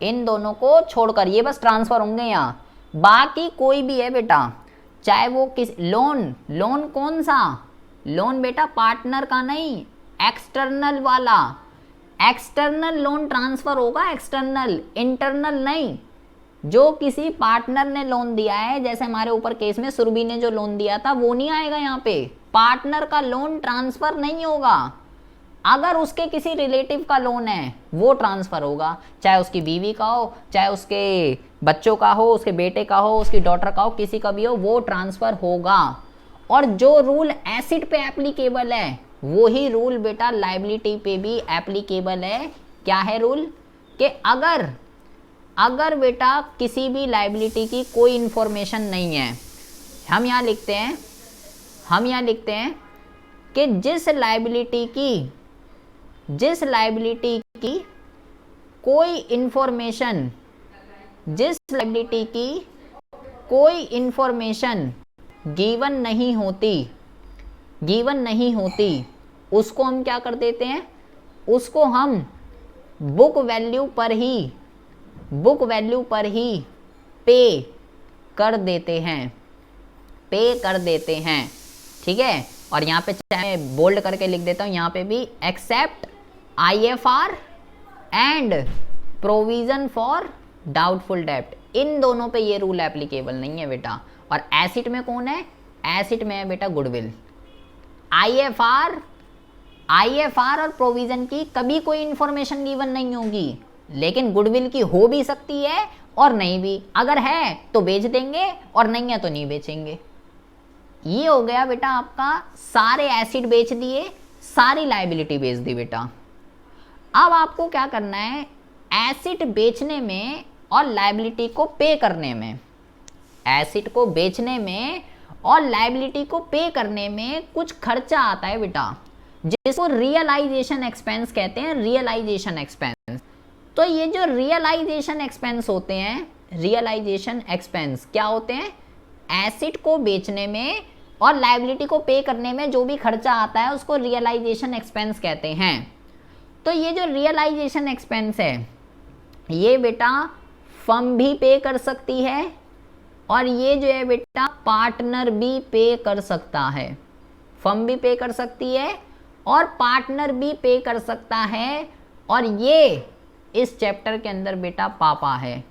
इन दोनों को छोड़कर ये बस ट्रांसफ़र होंगे यहाँ, बाकी कोई भी है बेटा, चाहे वो किस लोन, लोन कौन सा लोन बेटा, पार्टनर का नहीं, एक्सटर्नल वाला। एक्सटर्नल लोन ट्रांसफ़र होगा, एक्सटर्नल, इंटरनल नहीं। जो किसी पार्टनर ने लोन दिया है, जैसे हमारे ऊपर केस में सुरभि ने जो लोन दिया था, वो नहीं आएगा यहाँ पे। पार्टनर का लोन ट्रांसफ़र नहीं होगा। अगर उसके किसी रिलेटिव का लोन है वो ट्रांसफ़र होगा, चाहे उसकी बीवी का हो, चाहे उसके बच्चों का हो, उसके बेटे का हो, उसकी डॉटर का हो, किसी का भी हो, वो ट्रांसफ़र होगा। और जो रूल एसिड पे एप्लीकेबल है वो ही रूल बेटा लायबिलिटी पे भी एप्लीकेबल है। क्या है रूल? कि अगर बेटा किसी भी लायबिलिटी की कोई इन्फॉर्मेशन नहीं है, हम यहाँ लिखते हैं कि जिस लायबिलिटी की कोई इन्फॉर्मेशन गिवन नहीं होती, उसको हम क्या कर देते हैं, उसको हम बुक वैल्यू पर ही पे कर देते हैं। ठीक है। और यहाँ पे चाहे बोल्ड करके लिख देता हूँ, यहाँ पे भी except IFR and provision for doubtful डेब्ट, इन दोनों पे ये रूल एप्लीकेबल नहीं है बेटा। और एसिड में कौन है? एसिड में है बेटा गुडविल। IFR और प्रोविजन की कभी कोई इंफॉर्मेशन गिवन नहीं होगी, लेकिन गुडविल की हो भी सकती है और नहीं भी। अगर है तो बेच देंगे और नहीं है तो नहीं बेचेंगे। ये हो गया बेटा आपका, सारे एसिड बेच दिए, सारी लायबिलिटी बेच दी बेटा। अब आपको क्या करना है, एसिड बेचने में और लायबिलिटी को पे करने में, एसिड को बेचने में और लायबिलिटी को पे करने में कुछ खर्चा आता है बेटा, जिसको रियलाइजेशन एक्सपेंस कहते हैं। रियलाइजेशन एक्सपेंस, तो ये जो रियलाइजेशन एक्सपेंस होते हैं, रियलाइजेशन एक्सपेंस क्या होते हैं? एसिड को बेचने में और लायबिलिटी को पे करने में जो भी खर्चा आता है उसको रियलाइजेशन एक्सपेंस कहते हैं। तो ये जो रियलाइजेशन एक्सपेंस है, ये बेटा फर्म भी पे कर सकती है और ये जो है बेटा पार्टनर भी पे कर सकता है। फर्म भी पे कर सकती है और पार्टनर भी पे कर सकता है। और ये इस चैप्टर के अंदर बेटा पापा है,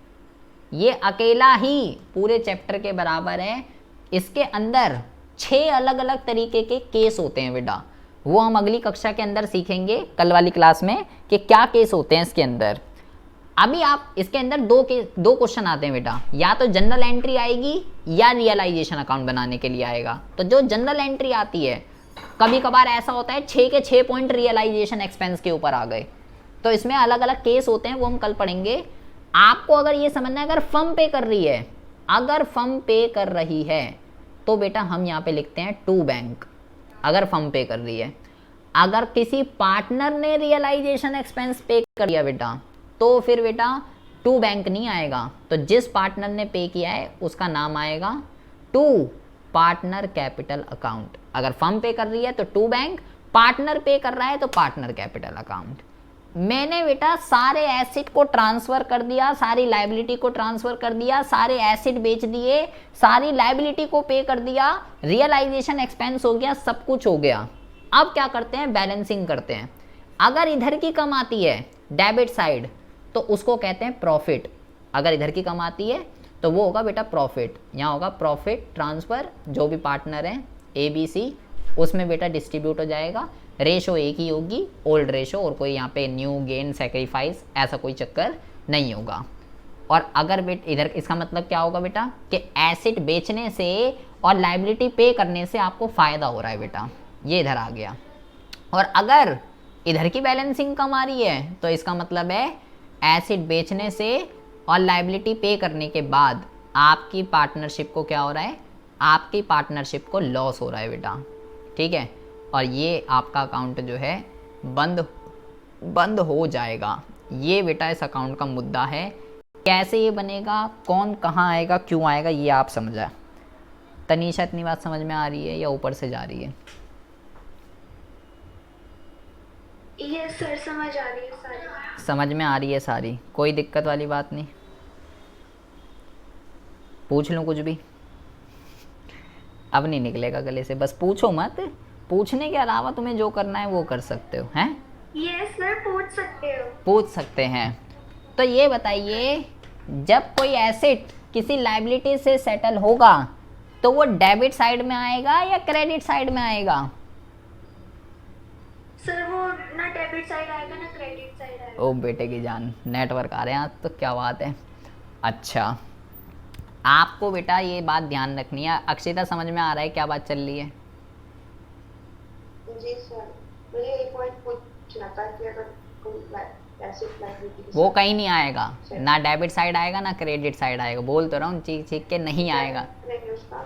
ये अकेला ही पूरे चैप्टर के बराबर है। इसके अंदर 6 अलग अलग तरीके के केस होते हैं बेटा, वो हम अगली कक्षा के अंदर सीखेंगे, कल वाली क्लास में, कि क्या केस होते हैं इसके अंदर। अभी आप इसके अंदर दो क्वेश्चन आते हैं बेटा, या तो जनरल एंट्री आएगी या रियलाइजेशन अकाउंट बनाने के लिए आएगा। तो जो जनरल एंट्री आती है, कभी कभार ऐसा होता है 6 के 6 पॉइंट रियलाइजेशन एक्सपेंस के ऊपर आ गए, तो इसमें अलग अलग केस होते हैं, वो हम कल पढ़ेंगे। आपको अगर ये समझना है, अगर फर्म पे कर रही है, अगर फर्म पे कर रही है तो बेटा हम यहाँ पे लिखते हैं टू बैंक, अगर फर्म पे कर रही है। अगर किसी पार्टनर ने रियलाइजेशन एक्सपेंस पे कर दिया बेटा, तो फिर बेटा टू बैंक नहीं आएगा, तो जिस पार्टनर ने पे किया है उसका नाम आएगा टू पार्टनर कैपिटल अकाउंट। अगर फर्म पे कर रही है तो टू बैंक, पार्टनर पे कर रहा है तो पार्टनर कैपिटल अकाउंट। मैंने बेटा सारे एसिड को ट्रांसफ़र कर दिया, सारी लायबिलिटी को ट्रांसफ़र कर दिया, सारे एसिड बेच दिए, सारी लायबिलिटी को पे कर दिया, रियलाइजेशन एक्सपेंस हो गया, सब कुछ हो गया। अब क्या करते हैं, बैलेंसिंग करते हैं। अगर इधर की कम आती है डेबिट साइड तो उसको कहते हैं प्रॉफिट। अगर इधर की कम आती है तो वो होगा बेटा प्रॉफिट। यहाँ होगा प्रॉफिट ट्रांसफ़र, जो भी पार्टनर हैं ABC, उसमें बेटा डिस्ट्रीब्यूट हो जाएगा। रेशो एक ही होगी, ओल्ड रेशो, और कोई यहाँ पे न्यू गेन सेक्रीफाइस ऐसा कोई चक्कर नहीं होगा। और अगर बेटा इधर, इसका मतलब क्या होगा बेटा कि एसिड बेचने से और लायबिलिटी पे करने से आपको फ़ायदा हो रहा है बेटा, ये इधर आ गया। और अगर इधर की बैलेंसिंग कम आ रही है तो इसका मतलब है एसिड बेचने से और लायबिलिटी पे करने के बाद आपकी पार्टनरशिप को क्या हो रहा है, आपकी पार्टनरशिप को लॉस हो रहा है बेटा। ठीक है, और ये आपका अकाउंट जो है बंद हो जाएगा। ये बेटा इस अकाउंट का मुद्दा है। कैसे ये बनेगा, कौन कहाँ आएगा, क्यों आएगा, ये आप समझा। तनीषा इतनी बात समझ में आ रही है या ऊपर से जा रही है? ये सर समझ आ रही है सारी। समझ में आ रही है सारी, कोई दिक्कत वाली बात नहीं? पूछ लूँ कुछ भी? अब नहीं निकलेगा गले से, बस पूछो मत। पूछने के अलावा तुम्हें जो करना है वो कर सकते हो, हैं? ये सर पूछ सकते हो। पूछ सकते हैं। तो ये बताइए, जब कोई एसेट किसी लायबिलिटी से सेटल होगा तो वो डेबिट साइड में आएगा या क्रेडिट साइड में आएगा? सर वो ना डेबिट साइड आएगा ना क्रेडिट साइड आएगा। ओ बेटे की जान, नेटवर्क आ रहे हैं आज तो, क्या बात है। अच्छा, आपको बेटा ये बात ध्यान रखनी है। अक्षिता समझ में आ रहा है क्या बात चल रही है? जी सर, मुझे एक पॉइंट पूछना था कि अगर कोई एसेट लायबिलिटी वो कहीं नहीं आएगा, ना डेबिट साइड आएगा ना क्रेडिट साइड आएगा। बोल तो रहा हूँ, चीख चीख के नहीं आएगा। उसका